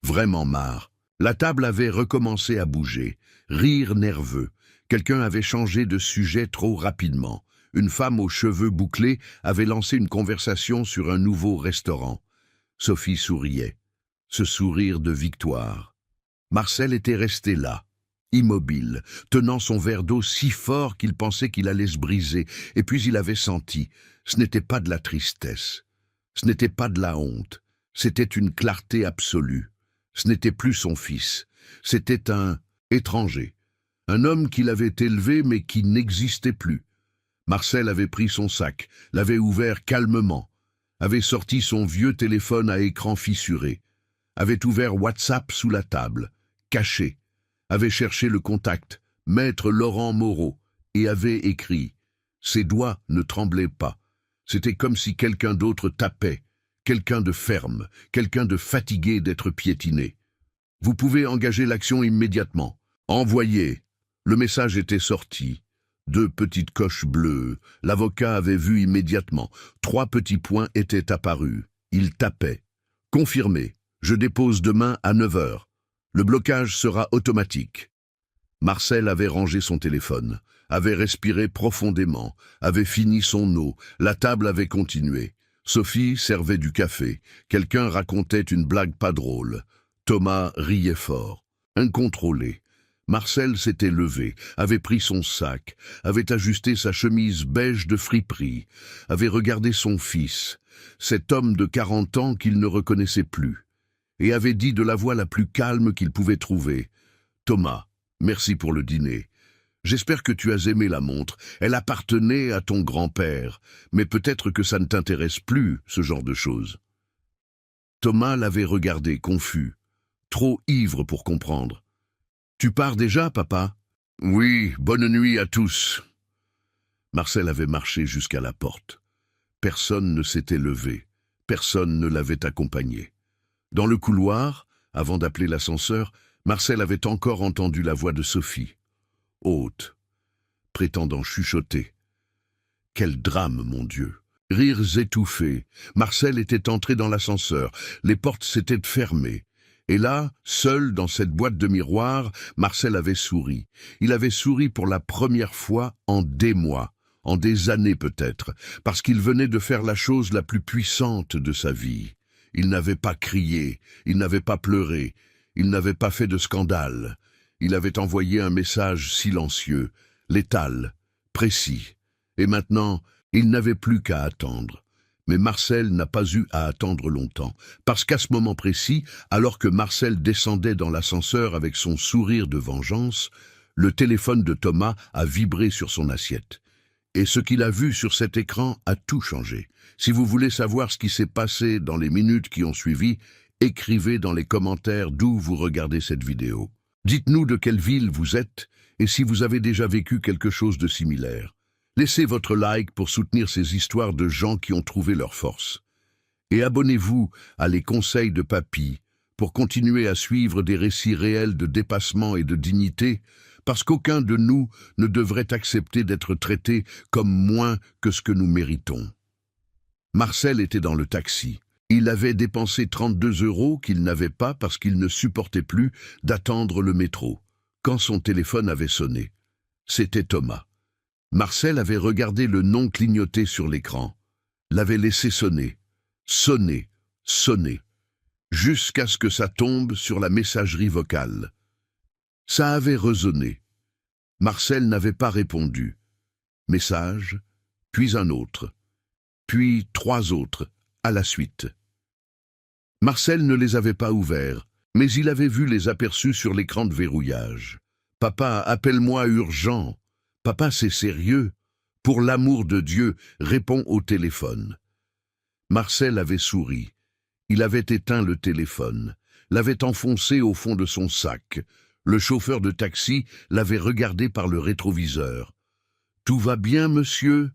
Vraiment marre. » La table avait recommencé à bouger, rire nerveux. Quelqu'un avait changé de sujet trop rapidement. Une femme aux cheveux bouclés avait lancé une conversation sur un nouveau restaurant. Sophie souriait. Ce sourire de victoire. Marcel était resté là, immobile, tenant son verre d'eau si fort qu'il pensait qu'il allait se briser. Et puis il avait senti, ce n'était pas de la tristesse, ce n'était pas de la honte, c'était une clarté absolue. Ce n'était plus son fils, c'était un étranger, un homme qu'il avait élevé mais qui n'existait plus. Marcel avait pris son sac, l'avait ouvert calmement, avait sorti son vieux téléphone à écran fissuré, avait ouvert WhatsApp sous la table, caché, avait cherché le contact, Maître Laurent Moreau, et avait écrit. Ses doigts ne tremblaient pas. C'était comme si quelqu'un d'autre tapait. Quelqu'un de ferme, quelqu'un de fatigué d'être piétiné. Vous pouvez engager l'action immédiatement. Envoyez. Le message était sorti. 2 petites coches bleues. L'avocat avait vu immédiatement. 3 petits points étaient apparus. Il tapait. Confirmé. Je dépose demain à 9 heures. Le blocage sera automatique. Marcel avait rangé son téléphone, avait respiré profondément, avait fini son eau. La table avait continué. Sophie servait du café. Quelqu'un racontait une blague pas drôle. Thomas riait fort. Incontrôlé. Marcel s'était levé, avait pris son sac, avait ajusté sa chemise beige de friperie, avait regardé son fils, cet homme de 40 ans qu'il ne reconnaissait plus, et avait dit de la voix la plus calme qu'il pouvait trouver. « Thomas, merci pour le dîner. J'espère que tu as aimé la montre. Elle appartenait à ton grand-père, mais peut-être que ça ne t'intéresse plus, ce genre de choses. » Thomas l'avait regardé, confus, trop ivre pour comprendre. « Tu pars déjà, papa ?»« Oui, bonne nuit à tous. » Marcel avait marché jusqu'à la porte. Personne ne s'était levé, personne ne l'avait accompagné. Dans le couloir, avant d'appeler l'ascenseur, Marcel avait encore entendu la voix de Sophie. Haute, prétendant chuchoter. Quel drame, mon Dieu! Rires étouffés. Marcel était entré dans l'ascenseur. Les portes s'étaient fermées. Et là, seul dans cette boîte de miroirs, Marcel avait souri. Il avait souri pour la première fois en des mois, en des années peut-être, parce qu'il venait de faire la chose la plus puissante de sa vie. Il n'avait pas crié, il n'avait pas pleuré, il n'avait pas fait de scandale. Il avait envoyé un message silencieux, létal, précis. Et maintenant, il n'avait plus qu'à attendre. Mais Marcel n'a pas eu à attendre longtemps, parce qu'à ce moment précis, alors que Marcel descendait dans l'ascenseur avec son sourire de vengeance, le téléphone de Thomas a vibré sur son assiette. Et ce qu'il a vu sur cet écran a tout changé. Si vous voulez savoir ce qui s'est passé dans les minutes qui ont suivi, écrivez dans les commentaires d'où vous regardez cette vidéo. Dites-nous de quelle ville vous êtes et si vous avez déjà vécu quelque chose de similaire. Laissez votre like pour soutenir ces histoires de gens qui ont trouvé leur force. Et abonnez-vous à Les Conseils de Papy pour continuer à suivre des récits réels de dépassement et de dignité, parce qu'aucun de nous ne devrait accepter d'être traité comme moins que ce que nous méritons. Marcel était dans le taxi. Il avait dépensé 32 € qu'il n'avait pas parce qu'il ne supportait plus d'attendre le métro, quand son téléphone avait sonné. C'était Thomas. Marcel avait regardé le nom clignoter sur l'écran, l'avait laissé sonner, jusqu'à ce que ça tombe sur la messagerie vocale. Ça avait résonné. Marcel n'avait pas répondu. Message, puis un autre, puis 3 autres, à la suite. Marcel ne les avait pas ouverts, mais il avait vu les aperçus sur l'écran de verrouillage. « Papa, appelle-moi urgent. Papa, c'est sérieux. Pour l'amour de Dieu, réponds au téléphone. » Marcel avait souri. Il avait éteint le téléphone, l'avait enfoncé au fond de son sac. Le chauffeur de taxi l'avait regardé par le rétroviseur. « Tout va bien, monsieur ?»«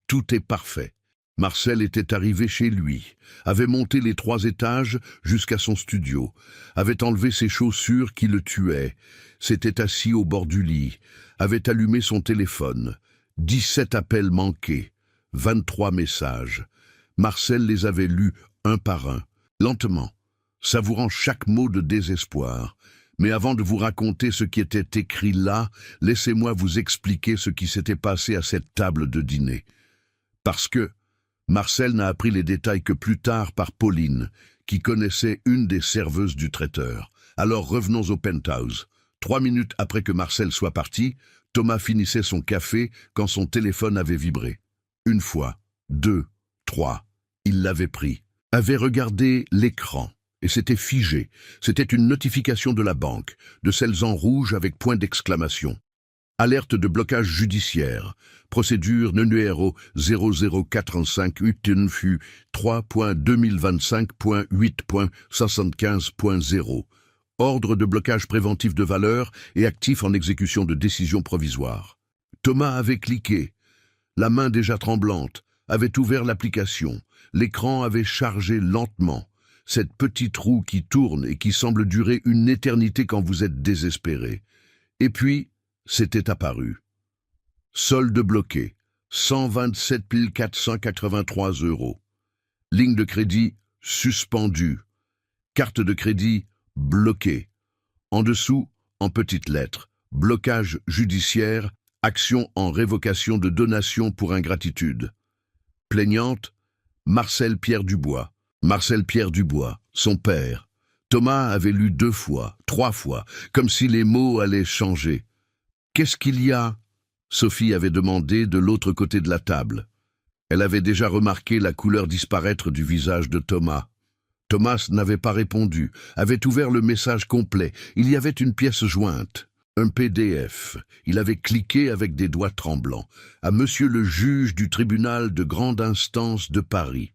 Tout est parfait. » Marcel était arrivé chez lui, avait monté les 3 étages jusqu'à son studio, avait enlevé ses chaussures qui le tuaient, s'était assis au bord du lit, avait allumé son téléphone. 17 appels manqués, 23 messages. Marcel les avait lus un par un, lentement, savourant chaque mot de désespoir. Mais avant de vous raconter ce qui était écrit là, laissez-moi vous expliquer ce qui s'était passé à cette table de dîner. Parce que Marcel n'a appris les détails que plus tard par Pauline, qui connaissait une des serveuses du traiteur. Alors revenons au penthouse. 3 minutes après que Marcel soit parti, Thomas finissait son café quand son téléphone avait vibré. 1 fois, 2, 3, il l'avait pris, avait regardé l'écran, et s'était figé. C'était une notification de la banque, de celles en rouge avec point d'exclamation. Alerte de blocage judiciaire. Procédure numéro 00458 3.2025.8.75.0. Ordre de blocage préventif de valeur et actif en exécution de décision provisoire. Thomas avait cliqué. La main déjà tremblante avait ouvert l'application. L'écran avait chargé lentement. Cette petite roue qui tourne et qui semble durer une éternité quand vous êtes désespéré. Et puis, c'était apparu. Solde bloqué, 127 483 €. Ligne de crédit suspendue. Carte de crédit bloquée. En dessous, en petites lettres, blocage judiciaire, action en révocation de donation pour ingratitude. Plaignante, Marcel Pierre Dubois. Marcel Pierre Dubois, son père. Thomas avait lu 2 fois, 3 fois, comme si les mots allaient changer. « Qu'est-ce qu'il y a ?» Sophie avait demandé de l'autre côté de la table. Elle avait déjà remarqué la couleur disparaître du visage de Thomas. Thomas n'avait pas répondu, avait ouvert le message complet. Il y avait une pièce jointe, un PDF. Il avait cliqué avec des doigts tremblants. « À monsieur le juge du tribunal de grande instance de Paris.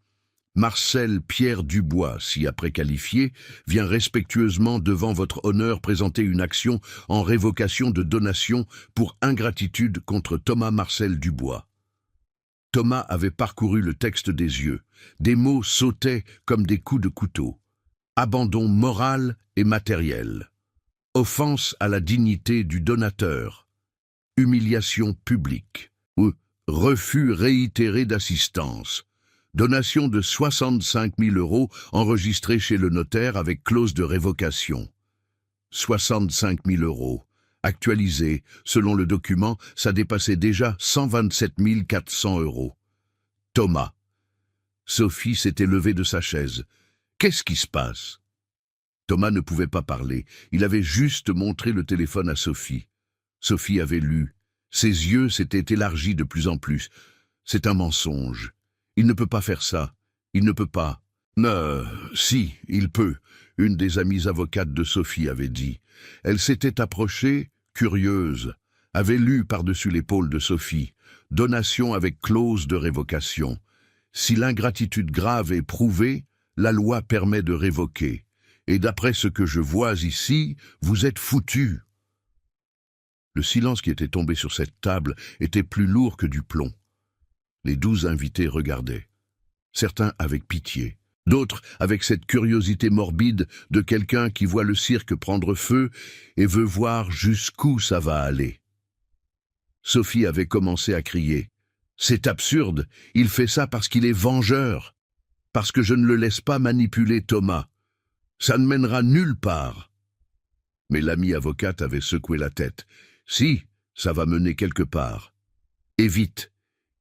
Marcel Pierre Dubois, si après qualifié, vient respectueusement devant votre honneur présenter une action en révocation de donation pour ingratitude contre Thomas Marcel Dubois. » Thomas avait parcouru le texte des yeux. Des mots sautaient comme des coups de couteau. Abandon moral et matériel. Offense à la dignité du donateur. Humiliation publique. Refus réitéré d'assistance. Donation de 65 000 € enregistrée chez le notaire avec clause de révocation. 65 000 €. Actualisé, selon le document, ça dépassait déjà 127 400 €. Thomas. Sophie s'était levée de sa chaise. « Qu'est-ce qui se passe ?» Thomas ne pouvait pas parler. Il avait juste montré le téléphone à Sophie. Sophie avait lu. Ses yeux s'étaient élargis de plus en plus. « C'est un mensonge. Il ne peut pas faire ça. Il ne peut pas. » « Si, il peut », une des amies avocates de Sophie avait dit. Elle s'était approchée, curieuse, avait lu par-dessus l'épaule de Sophie. Donation avec clause de révocation. Si l'ingratitude grave est prouvée, la loi permet de révoquer. et d'après ce que je vois ici, vous êtes foutus. » Le silence qui était tombé sur cette table était plus lourd que du plomb. Les 12 invités regardaient, certains avec pitié, d'autres avec cette curiosité morbide de quelqu'un qui voit le cirque prendre feu et veut voir jusqu'où ça va aller. Sophie avait commencé à crier. « C'est absurde, il fait ça parce qu'il est vengeur, parce que je ne le laisse pas manipuler Thomas. Ça ne mènera nulle part. » Mais l'amie avocate avait secoué la tête. « Si, ça va mener quelque part. Et vite.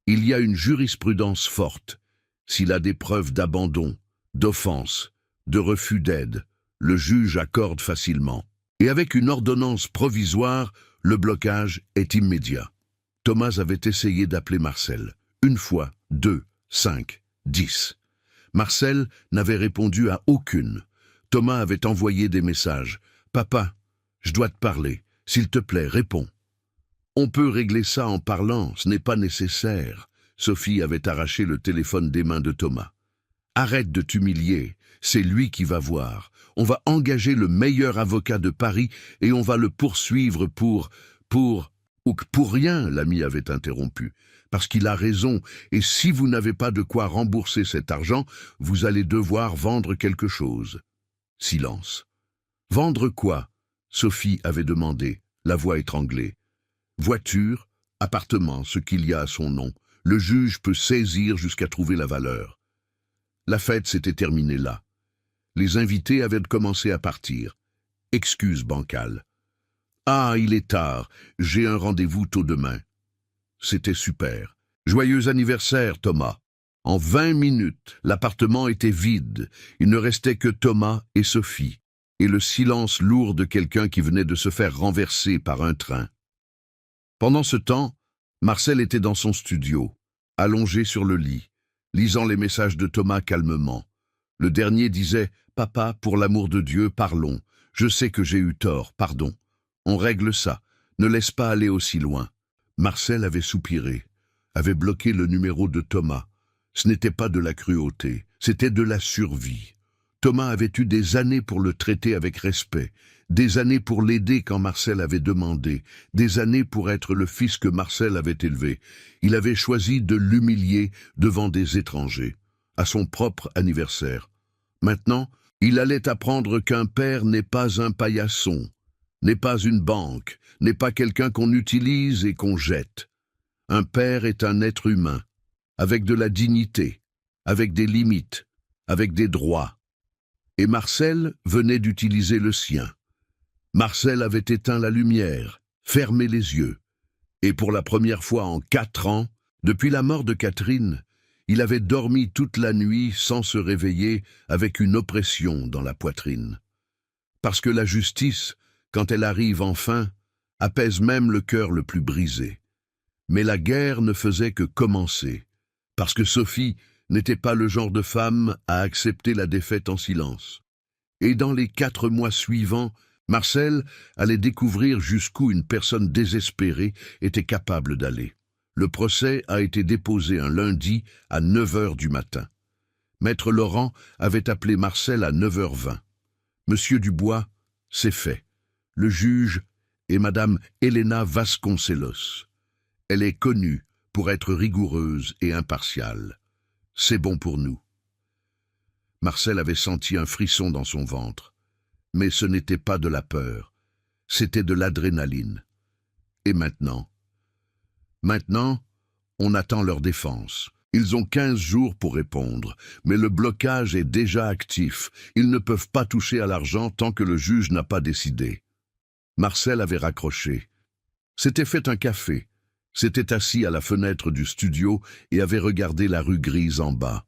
Il y a une jurisprudence forte. S'il a des preuves d'abandon, d'offense, de refus d'aide, le juge accorde facilement. Et avec une ordonnance provisoire, le blocage est immédiat. » Thomas avait essayé d'appeler Marcel. 1 fois, 2, 5, 10. Marcel n'avait répondu à aucune. Thomas avait envoyé des messages. « Papa, je dois te parler. S'il te plaît, réponds. » « On peut régler ça en parlant, ce n'est pas nécessaire. » Sophie avait arraché le téléphone des mains de Thomas. « Arrête de t'humilier, c'est lui qui va voir. On va engager le meilleur avocat de Paris et on va le poursuivre pour rien, l'ami avait interrompu. Parce qu'il a raison, et si vous n'avez pas de quoi rembourser cet argent, vous allez devoir vendre quelque chose. » Silence. « Vendre quoi ?» Sophie avait demandé, la voix étranglée. « Voiture, appartement, ce qu'il y a à son nom. Le juge peut saisir jusqu'à trouver la valeur. » La fête s'était terminée là. Les invités avaient commencé à partir. Excuse bancale. « Ah, il est tard, j'ai un rendez-vous tôt demain. » C'était super. « Joyeux anniversaire, Thomas. » En 20 minutes, l'appartement était vide. Il ne restait que Thomas et Sophie, et le silence lourd de quelqu'un qui venait de se faire renverser par un train. Pendant ce temps, Marcel était dans son studio, allongé sur le lit, lisant les messages de Thomas calmement. Le dernier disait « Papa, pour l'amour de Dieu, parlons. Je sais que j'ai eu tort, pardon. On règle ça. Ne laisse pas aller aussi loin. » Marcel avait soupiré, avait bloqué le numéro de Thomas. Ce n'était pas de la cruauté, c'était de la survie. Thomas avait eu des années pour le traiter avec respect, des années pour l'aider quand Marcel avait demandé, des années pour être le fils que Marcel avait élevé. Il avait choisi de l'humilier devant des étrangers, à son propre anniversaire. Maintenant, il allait apprendre qu'un père n'est pas un paillasson, n'est pas une banque, n'est pas quelqu'un qu'on utilise et qu'on jette. Un père est un être humain, avec de la dignité, avec des limites, avec des droits. Et Marcel venait d'utiliser le sien. Marcel avait éteint la lumière, fermé les yeux. Et pour la première fois en 4 ans, depuis la mort de Catherine, il avait dormi toute la nuit sans se réveiller avec une oppression dans la poitrine. Parce que la justice, quand elle arrive enfin, apaise même le cœur le plus brisé. Mais la guerre ne faisait que commencer, parce que Sophie n'était pas le genre de femme à accepter la défaite en silence. Et dans les 4 mois suivants, Marcel allait découvrir jusqu'où une personne désespérée était capable d'aller. Le procès a été déposé un lundi à 9h du matin. Maître Laurent avait appelé Marcel à 9h20. Monsieur Dubois, c'est fait. Le juge est Madame Helena Vasconcelos. Elle est connue pour être rigoureuse et impartiale. C'est bon pour nous. Marcel avait senti un frisson dans son ventre. Mais ce n'était pas de la peur, c'était de l'adrénaline. Et maintenant? Maintenant, on attend leur défense. Ils ont 15 jours pour répondre, mais le blocage est déjà actif. Ils ne peuvent pas toucher à l'argent tant que le juge n'a pas décidé. Marcel avait raccroché. S'était fait un café, s'était assis à la fenêtre du studio et avait regardé la rue grise en bas.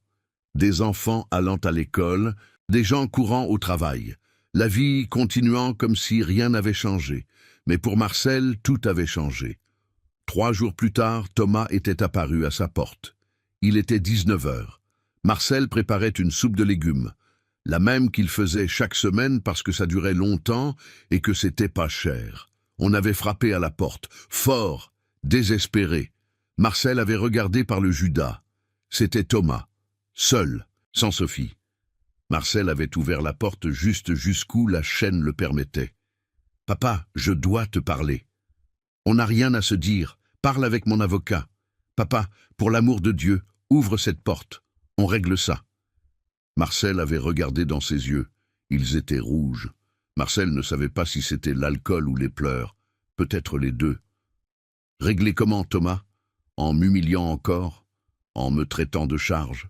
Des enfants allant à l'école, des gens courant au travail. La vie continuant comme si rien n'avait changé. Mais pour Marcel, tout avait changé. 3 jours plus tard, Thomas était apparu à sa porte. Il était 19h. Marcel préparait une soupe de légumes, la même qu'il faisait chaque semaine parce que ça durait longtemps et que c'était pas cher. On avait frappé à la porte, fort, désespéré. Marcel avait regardé par le Judas. C'était Thomas, seul, sans Sophie. Marcel avait ouvert la porte juste jusqu'où la chaîne le permettait. « Papa, je dois te parler. On n'a rien à se dire. Parle avec mon avocat. Papa, pour l'amour de Dieu, ouvre cette porte. On règle ça. » Marcel avait regardé dans ses yeux. Ils étaient rouges. Marcel ne savait pas si c'était l'alcool ou les pleurs. Peut-être les deux. « Régler comment, Thomas? En m'humiliant encore? En me traitant de charge ?»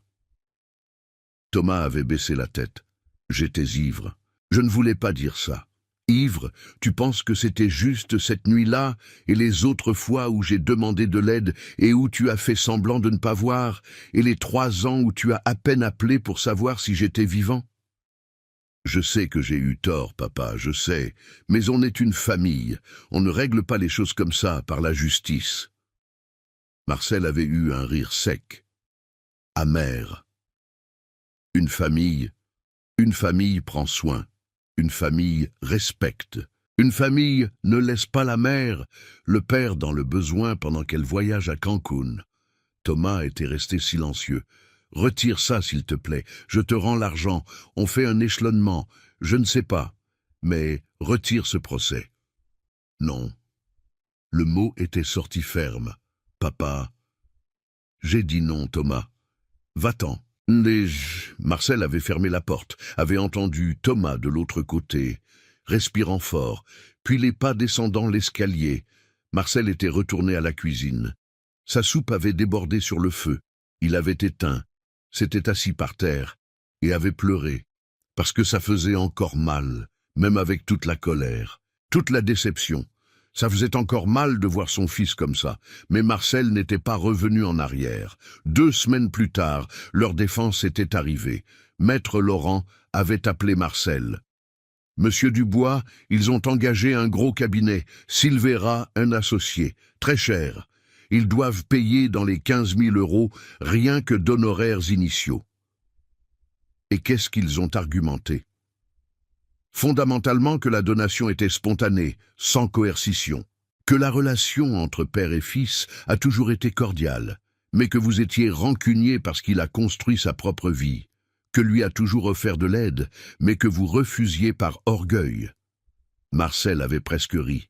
Thomas avait baissé la tête. « J'étais ivre. Je ne voulais pas dire ça. Ivre, tu penses que c'était juste cette nuit-là et les autres fois où j'ai demandé de l'aide et où tu as fait semblant de ne pas voir et les 3 ans où tu as à peine appelé pour savoir si j'étais vivant? Je sais que j'ai eu tort, papa, je sais, mais on est une famille. On ne règle pas les choses comme ça par la justice. » Marcel avait eu un rire sec, amer. Une famille prend soin. Une famille respecte. Une famille ne laisse pas la mère, le père dans le besoin pendant qu'elle voyage à Cancun. Thomas était resté silencieux. « Retire ça, s'il te plaît. Je te rends l'argent. On fait un échelonnement. Je ne sais pas. Mais retire ce procès. » Non. Le mot était sorti ferme. « Papa. » J'ai dit non, Thomas. Va-t'en. Marcel avait fermé la porte, avait entendu Thomas de l'autre côté, respirant fort, puis les pas descendant l'escalier. Marcel était retourné à la cuisine. Sa soupe avait débordé sur le feu. Il avait éteint, s'était assis par terre et avait pleuré, parce que ça faisait encore mal, même avec toute la colère, toute la déception. Ça faisait encore mal de voir son fils comme ça, mais Marcel n'était pas revenu en arrière. 2 semaines plus tard, leur défense était arrivée. Maître Laurent avait appelé Marcel. « Monsieur Dubois, ils ont engagé un gros cabinet, Silvera, un associé, très cher. Ils doivent payer dans les 15 000 € rien que d'honoraires initiaux. » Et qu'est-ce qu'ils ont argumenté? Fondamentalement que la donation était spontanée, sans coercition, que la relation entre père et fils a toujours été cordiale, mais que vous étiez rancunier parce qu'il a construit sa propre vie, que lui a toujours offert de l'aide, mais que vous refusiez par orgueil. Marcel avait presque ri.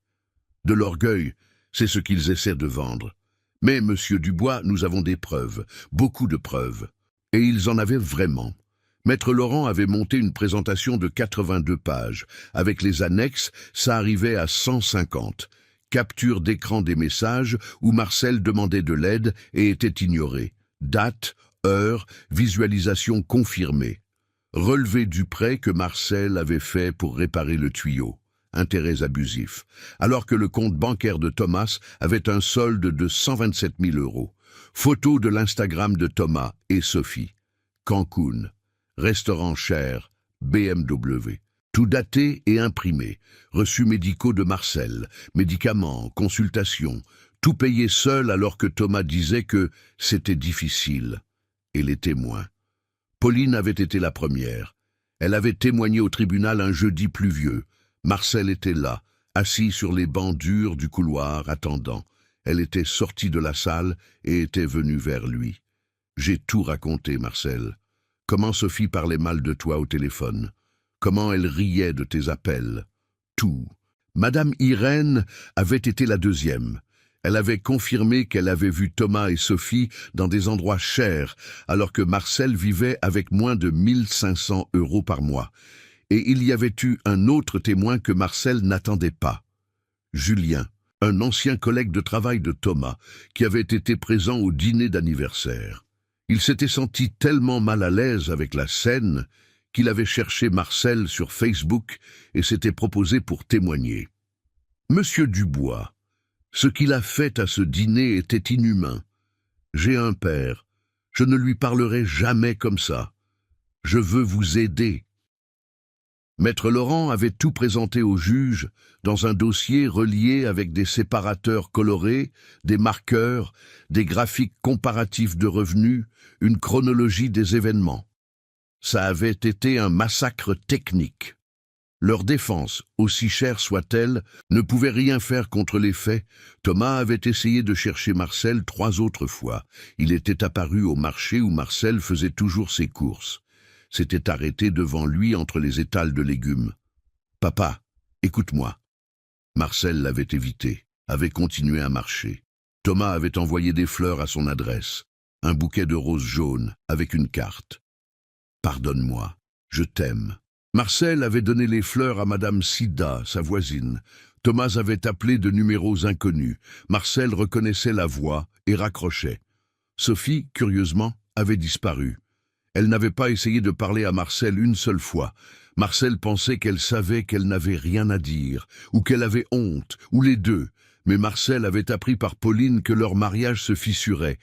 De l'orgueil, c'est ce qu'ils essaient de vendre. Mais, monsieur Dubois, nous avons des preuves, beaucoup de preuves. Et ils en avaient vraiment. Maître Laurent avait monté une présentation de 82 pages. Avec les annexes, ça arrivait à 150. Capture d'écran des messages où Marcel demandait de l'aide et était ignoré. Date, heure, visualisation confirmée. Relevé du prêt que Marcel avait fait pour réparer le tuyau. Intérêts abusifs. Alors que le compte bancaire de Thomas avait un solde de 127 000 €. Photo de l'Instagram de Thomas et Sophie. Cancun. Restaurant cher, BMW. Tout daté et imprimé. Reçus médicaux de Marcel, médicaments, consultations. Tout payé seul alors que Thomas disait que c'était difficile. Et les témoins. Pauline avait été la première. Elle avait témoigné au tribunal un jeudi pluvieux. Marcel était là, assis sur les bancs durs du couloir, attendant. Elle était sortie de la salle et était venue vers lui. « J'ai tout raconté, Marcel. Comment Sophie parlait mal de toi au téléphone. Comment elle riait de tes appels. Tout. Madame Irène avait été la deuxième. Elle avait confirmé qu'elle avait vu Thomas et Sophie dans des endroits chers, alors que Marcel vivait avec moins de 1 500 € par mois. Et il y avait eu un autre témoin que Marcel n'attendait pas. Julien, un ancien collègue de travail de Thomas, qui avait été présent au dîner d'anniversaire. Il s'était senti tellement mal à l'aise avec la scène qu'il avait cherché Marcel sur Facebook et s'était proposé pour témoigner. « Monsieur Dubois, ce qu'il a fait à ce dîner était inhumain. J'ai un père, je ne lui parlerai jamais comme ça. Je veux vous aider. » Maître Laurent avait tout présenté au juge dans un dossier relié avec des séparateurs colorés, des marqueurs, des graphiques comparatifs de revenus, une chronologie des événements. Ça avait été un massacre technique. Leur défense, aussi chère soit-elle, ne pouvait rien faire contre les faits. Thomas avait essayé de chercher Marcel 3 autres fois. Il était apparu au marché où Marcel faisait toujours ses courses. s'était arrêté devant lui entre les étals de légumes. « Papa, écoute-moi. » Marcel l'avait évité, avait continué à marcher. Thomas avait envoyé des fleurs à son adresse, un bouquet de roses jaunes avec une carte. « Pardonne-moi, je t'aime. » Marcel avait donné les fleurs à Madame Sida, sa voisine. Thomas avait appelé de numéros inconnus. Marcel reconnaissait la voix et raccrochait. Sophie, curieusement, avait disparu. Elle n'avait pas essayé de parler à Marcel une seule fois. Marcel pensait qu'elle savait qu'elle n'avait rien à dire, ou qu'elle avait honte, ou les deux. Mais Marcel avait appris par Pauline que leur mariage se fissurait.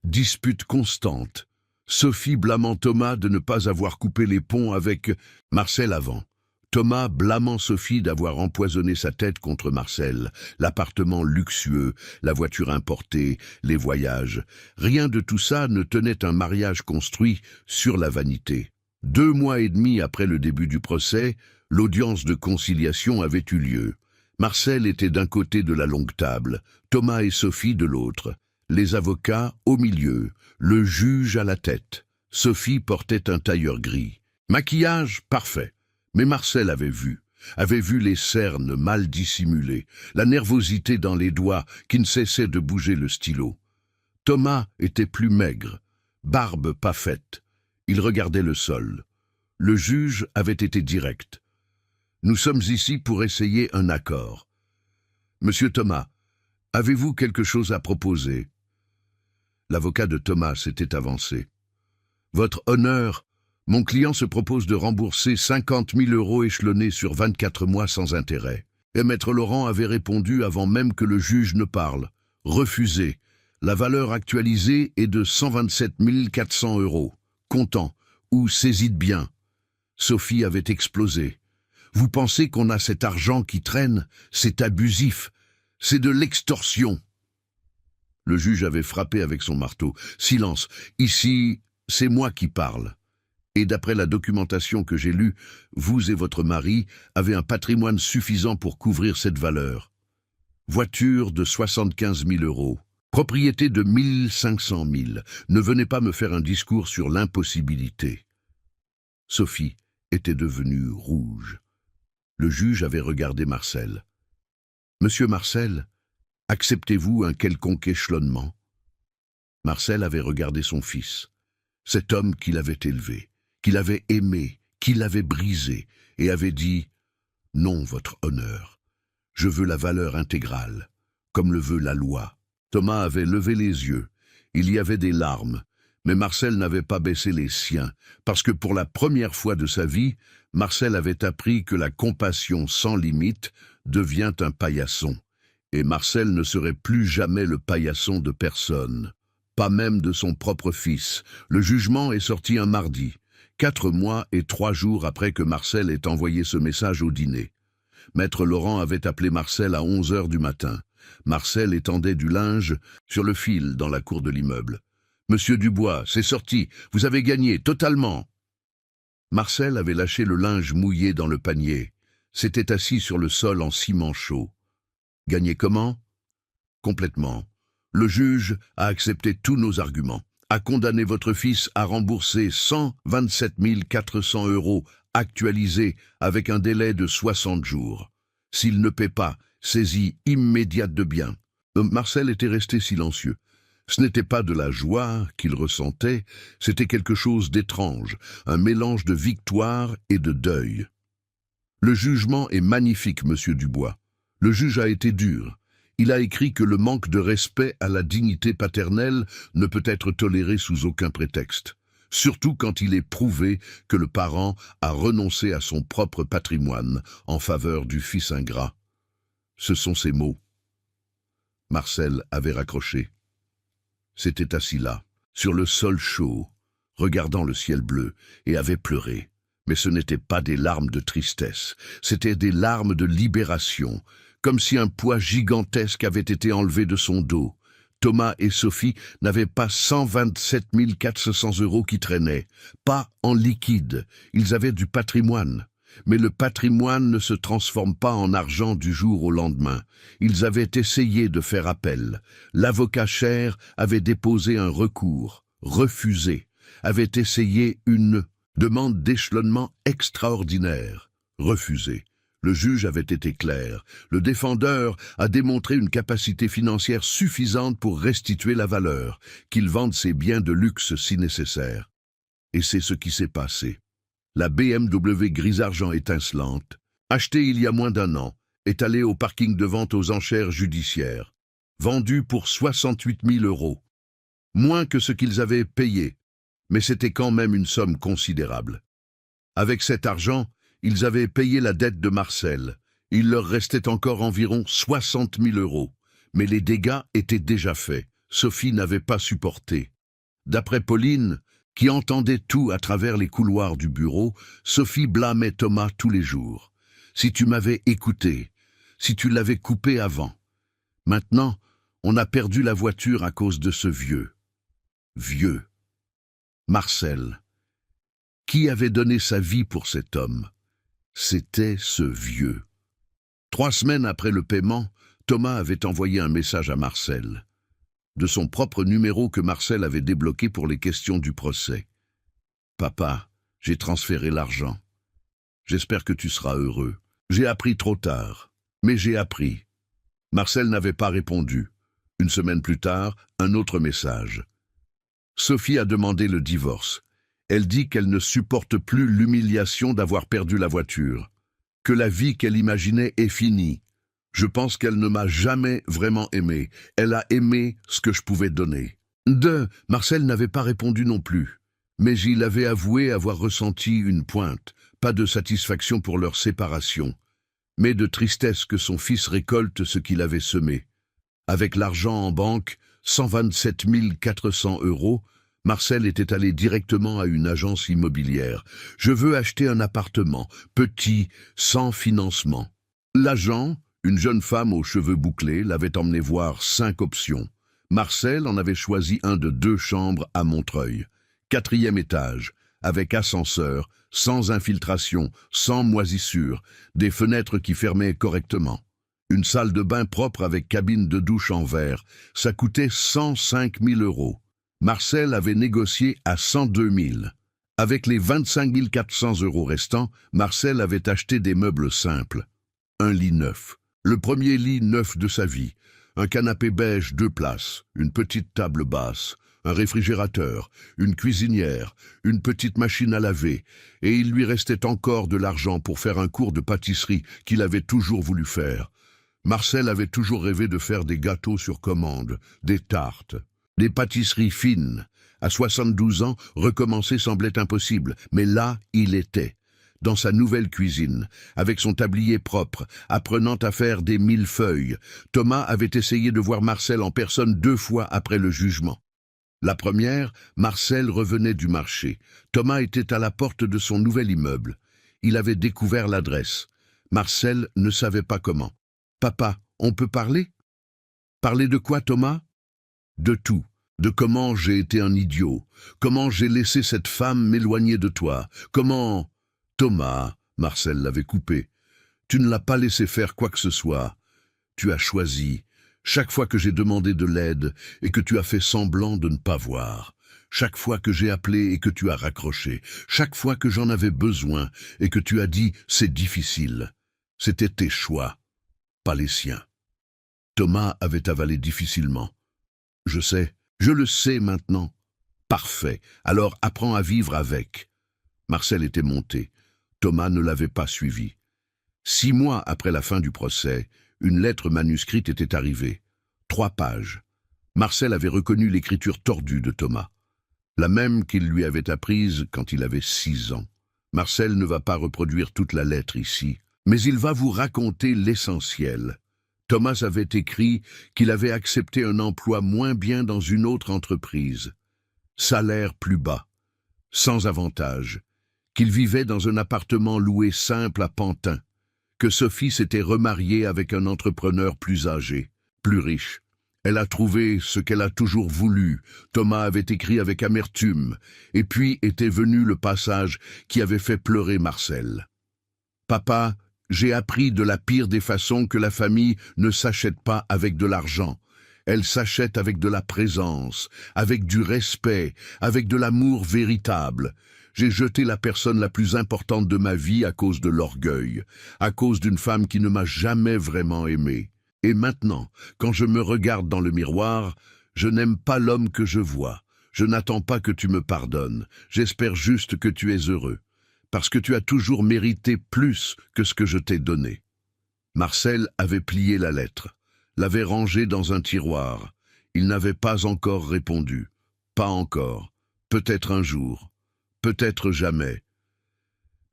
Dispute constante. Sophie blâmant Thomas de ne pas avoir coupé les ponts avec Marcel avant. Thomas blâmant Sophie d'avoir empoisonné sa tête contre Marcel, l'appartement luxueux, la voiture importée, les voyages. Rien de tout ça ne tenait un mariage construit sur la vanité. 2 mois et demi après le début du procès, l'audience de conciliation avait eu lieu. Marcel était d'un côté de la longue table, Thomas et Sophie de l'autre. Les avocats au milieu, le juge à la tête. Sophie portait un tailleur gris. Maquillage parfait. Mais Marcel avait vu les cernes mal dissimulées, la nervosité dans les doigts qui ne cessaient de bouger le stylo. Thomas était plus maigre, barbe pas faite. Il regardait le sol. Le juge avait été direct. « Nous sommes ici pour essayer un accord. Monsieur Thomas, avez-vous quelque chose à proposer ?» L'avocat de Thomas s'était avancé. « Votre honneur, mon client se propose de rembourser 50 000 € échelonnés sur 24 mois sans intérêt. » Et Maître Laurent avait répondu avant même que le juge ne parle. « Refusé. La valeur actualisée est de 127 400 €. Comptant, ou saisie de biens. » Sophie avait explosé. « Vous pensez qu'on a cet argent qui traîne? C'est abusif. C'est de l'extorsion. » Le juge avait frappé avec son marteau. « Silence. Ici, c'est moi qui parle. Et d'après la documentation que j'ai lue, vous et votre mari avez un patrimoine suffisant pour couvrir cette valeur. Voiture de 75 000 €. Propriété de 500 000. Ne venez pas me faire un discours sur l'impossibilité. » Sophie était devenue rouge. Le juge avait regardé Marcel. « Monsieur Marcel, acceptez-vous un quelconque échelonnement ?» Marcel avait regardé son fils, cet homme qu'il avait élevé, qu'il avait aimé, qu'il avait brisé, et avait dit « Non, votre honneur, je veux la valeur intégrale, comme le veut la loi. » Thomas avait levé les yeux. Il y avait des larmes, mais Marcel n'avait pas baissé les siens, parce que pour la première fois de sa vie, Marcel avait appris que la compassion sans limite devient un paillasson. Et Marcel ne serait plus jamais le paillasson de personne, pas même de son propre fils. Le jugement est sorti un mardi, 4 mois et 3 jours après que Marcel ait envoyé ce message au dîner. Maître Laurent avait appelé Marcel à 11 h du matin. Marcel étendait du linge sur le fil dans la cour de l'immeuble. « Monsieur Dubois, c'est sorti, vous avez gagné, totalement !» Marcel avait lâché le linge mouillé dans le panier, s'était assis sur le sol en ciment chaud. « Gagné comment ?»« Complètement. Le juge a accepté tous nos arguments, a condamné votre fils à rembourser 127 400 € actualisés avec un délai de 60 jours. S'il ne paie pas, saisie immédiate de biens. » Marcel était resté silencieux. Ce n'était pas de la joie qu'il ressentait, c'était quelque chose d'étrange, un mélange de victoire et de deuil. « Le jugement est magnifique, monsieur Dubois. Le juge a été dur. Il a écrit que le manque de respect à la dignité paternelle ne peut être toléré sous aucun prétexte, surtout quand il est prouvé que le parent a renoncé à son propre patrimoine en faveur du fils ingrat. » Ce sont ces mots. Marcel avait raccroché. S'était assis là, sur le sol chaud, regardant le ciel bleu, et avait pleuré. Mais ce n'étaient pas des larmes de tristesse, c'étaient des larmes de libération, comme si un poids gigantesque avait été enlevé de son dos. Thomas et Sophie n'avaient pas 127 400 € qui traînaient, pas en liquide, ils avaient du patrimoine. Mais le patrimoine ne se transforme pas en argent du jour au lendemain. Ils avaient essayé de faire appel. L'avocat Cher avait déposé un recours, refusé, avait essayé une Demande d'échelonnement extraordinaire. Refusé. Le juge avait été clair. Le défendeur a démontré une capacité financière suffisante pour restituer la valeur, qu'il vende ses biens de luxe si nécessaire. Et c'est ce qui s'est passé. La BMW gris-argent étincelante, achetée il y a moins d'1 an, est allée au parking de vente aux enchères judiciaires, vendue pour 68 000 €. Moins que ce qu'ils avaient payé, mais c'était quand même une somme considérable. Avec cet argent, ils avaient payé la dette de Marcel. Il leur restait encore environ 60 000 €. Mais les dégâts étaient déjà faits. Sophie n'avait pas supporté. D'après Pauline, qui entendait tout à travers les couloirs du bureau, Sophie blâmait Thomas tous les jours. « Si tu m'avais écouté, si tu l'avais coupé avant. Maintenant, on a perdu la voiture à cause de ce vieux. » Vieux. Marcel. Qui avait donné sa vie pour cet homme? C'était ce vieux. 3 semaines après le paiement, Thomas avait envoyé un message à Marcel. De son propre numéro que Marcel avait débloqué pour les questions du procès. « Papa, j'ai transféré l'argent. J'espère que tu seras heureux. J'ai appris trop tard, mais j'ai appris. » Marcel n'avait pas répondu. Une semaine plus tard, un autre message. Sophie a demandé le divorce. Elle dit qu'elle ne supporte plus l'humiliation d'avoir perdu la voiture, que la vie qu'elle imaginait est finie. Je pense qu'elle ne m'a jamais vraiment aimé. Elle a aimé ce que je pouvais donner. Marcel n'avait pas répondu non plus, mais il avait avoué avoir ressenti une pointe, pas de satisfaction pour leur séparation, mais de tristesse que son fils récolte ce qu'il avait semé. Avec l'argent en banque, 127 400 €, Marcel était allé directement à une agence immobilière. « Je veux acheter un appartement, petit, sans financement. » L'agent, une jeune femme aux cheveux bouclés, l'avait emmené voir 5 options. Marcel en avait choisi un de 2 chambres à Montreuil. 4e étage, avec ascenseur, sans infiltration, sans moisissure, des fenêtres qui fermaient correctement. Une salle de bain propre avec cabine de douche en verre. Ça coûtait 105 000 €. Marcel avait négocié à 102 000. Avec les 25 400 € restants, Marcel avait acheté des meubles simples. Un lit neuf. Le premier lit neuf de sa vie. Un canapé beige 2 places, une petite table basse, un réfrigérateur, une cuisinière, une petite machine à laver, et il lui restait encore de l'argent pour faire un cours de pâtisserie qu'il avait toujours voulu faire. Marcel avait toujours rêvé de faire des gâteaux sur commande, des tartes, des pâtisseries fines. À 72 ans, recommencer semblait impossible, mais là, il était, dans sa nouvelle cuisine, avec son tablier propre, apprenant à faire des millefeuilles. Thomas avait essayé de voir Marcel en personne 2 fois après le jugement. La première, Marcel revenait du marché. Thomas était à la porte de son nouvel immeuble. Il avait découvert l'adresse. Marcel ne savait pas comment. « Papa, on peut parler ?»« Parler de quoi, Thomas ?»« De tout. De comment j'ai été un idiot. Comment j'ai laissé cette femme m'éloigner de toi. Comment... » « Thomas, Marcel l'avait coupé. Tu ne l'as pas laissé faire quoi que ce soit. Tu as choisi. Chaque fois que j'ai demandé de l'aide et que tu as fait semblant de ne pas voir. Chaque fois que j'ai appelé et que tu as raccroché. Chaque fois que j'en avais besoin et que tu as dit « c'est difficile ». C'était tes choix, pas les siens. Thomas avait avalé difficilement. Je sais, je le sais maintenant. Parfait, alors apprends à vivre avec. Marcel était monté. Thomas ne l'avait pas suivi. 6 mois après la fin du procès, une lettre manuscrite était arrivée. 3 pages. Marcel avait reconnu l'écriture tordue de Thomas, la même qu'il lui avait apprise quand il avait 6 ans. Marcel ne va pas reproduire toute la lettre ici, mais il va vous raconter l'essentiel. Thomas avait écrit qu'il avait accepté un emploi moins bien dans une autre entreprise. Salaire plus bas, sans avantage, qu'il vivait dans un appartement loué simple à Pantin, que Sophie s'était remariée avec un entrepreneur plus âgé, plus riche. Elle a trouvé ce qu'elle a toujours voulu. Thomas avait écrit avec amertume, et puis était venu le passage qui avait fait pleurer Marcel. « Papa, j'ai appris de la pire des façons que la famille ne s'achète pas avec de l'argent. Elle s'achète avec de la présence, avec du respect, avec de l'amour véritable. J'ai jeté la personne la plus importante de ma vie à cause de l'orgueil, à cause d'une femme qui ne m'a jamais vraiment aimé. Et maintenant, quand je me regarde dans le miroir, je n'aime pas l'homme que je vois. Je n'attends pas que tu me pardonnes. J'espère juste que tu es heureux, parce que tu as toujours mérité plus que ce que je t'ai donné. » Marcel avait plié la lettre, l'avait rangée dans un tiroir. Il n'avait pas encore répondu. Pas encore. Peut-être un jour. Peut-être jamais.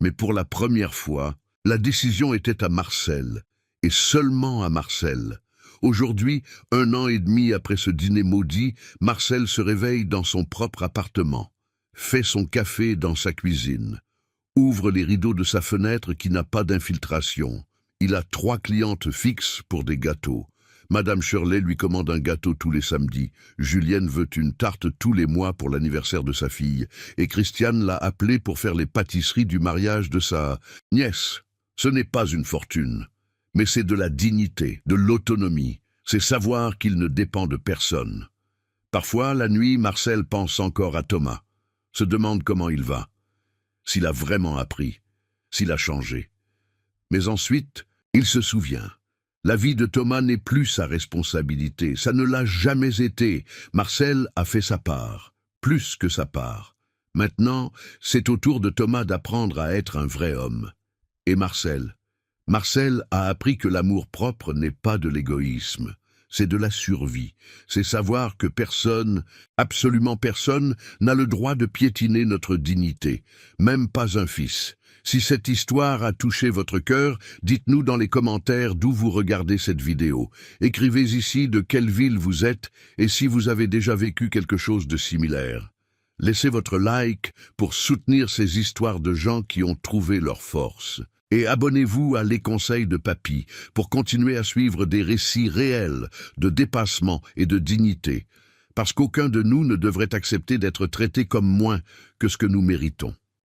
Mais pour la première fois, la décision était à Marcel, et seulement à Marcel. Aujourd'hui, 1 an et demi après ce dîner maudit, Marcel se réveille dans son propre appartement, fait son café dans sa cuisine, ouvre les rideaux de sa fenêtre qui n'a pas d'infiltration. Il a 3 clientes fixes pour des gâteaux. Madame Shirley lui commande un gâteau tous les samedis. Julienne veut une tarte tous les mois pour l'anniversaire de sa fille. Et Christiane l'a appelé pour faire les pâtisseries du mariage de sa nièce. Ce n'est pas une fortune, mais c'est de la dignité, de l'autonomie. C'est savoir qu'il ne dépend de personne. Parfois, la nuit, Marcel pense encore à Thomas, se demande comment il va, s'il a vraiment appris, s'il a changé. Mais ensuite, il se souvient. La vie de Thomas n'est plus sa responsabilité, ça ne l'a jamais été. Marcel a fait sa part, plus que sa part. Maintenant, c'est au tour de Thomas d'apprendre à être un vrai homme. Et Marcel a appris que l'amour propre n'est pas de l'égoïsme, c'est de la survie. C'est savoir que personne, absolument personne, n'a le droit de piétiner notre dignité, même pas un fils. Si cette histoire a touché votre cœur, dites-nous dans les commentaires d'où vous regardez cette vidéo. Écrivez ici de quelle ville vous êtes et si vous avez déjà vécu quelque chose de similaire. Laissez votre like pour soutenir ces histoires de gens qui ont trouvé leur force. Et abonnez-vous à Les Conseils de Papy pour continuer à suivre des récits réels de dépassement et de dignité, parce qu'aucun de nous ne devrait accepter d'être traité comme moins que ce que nous méritons.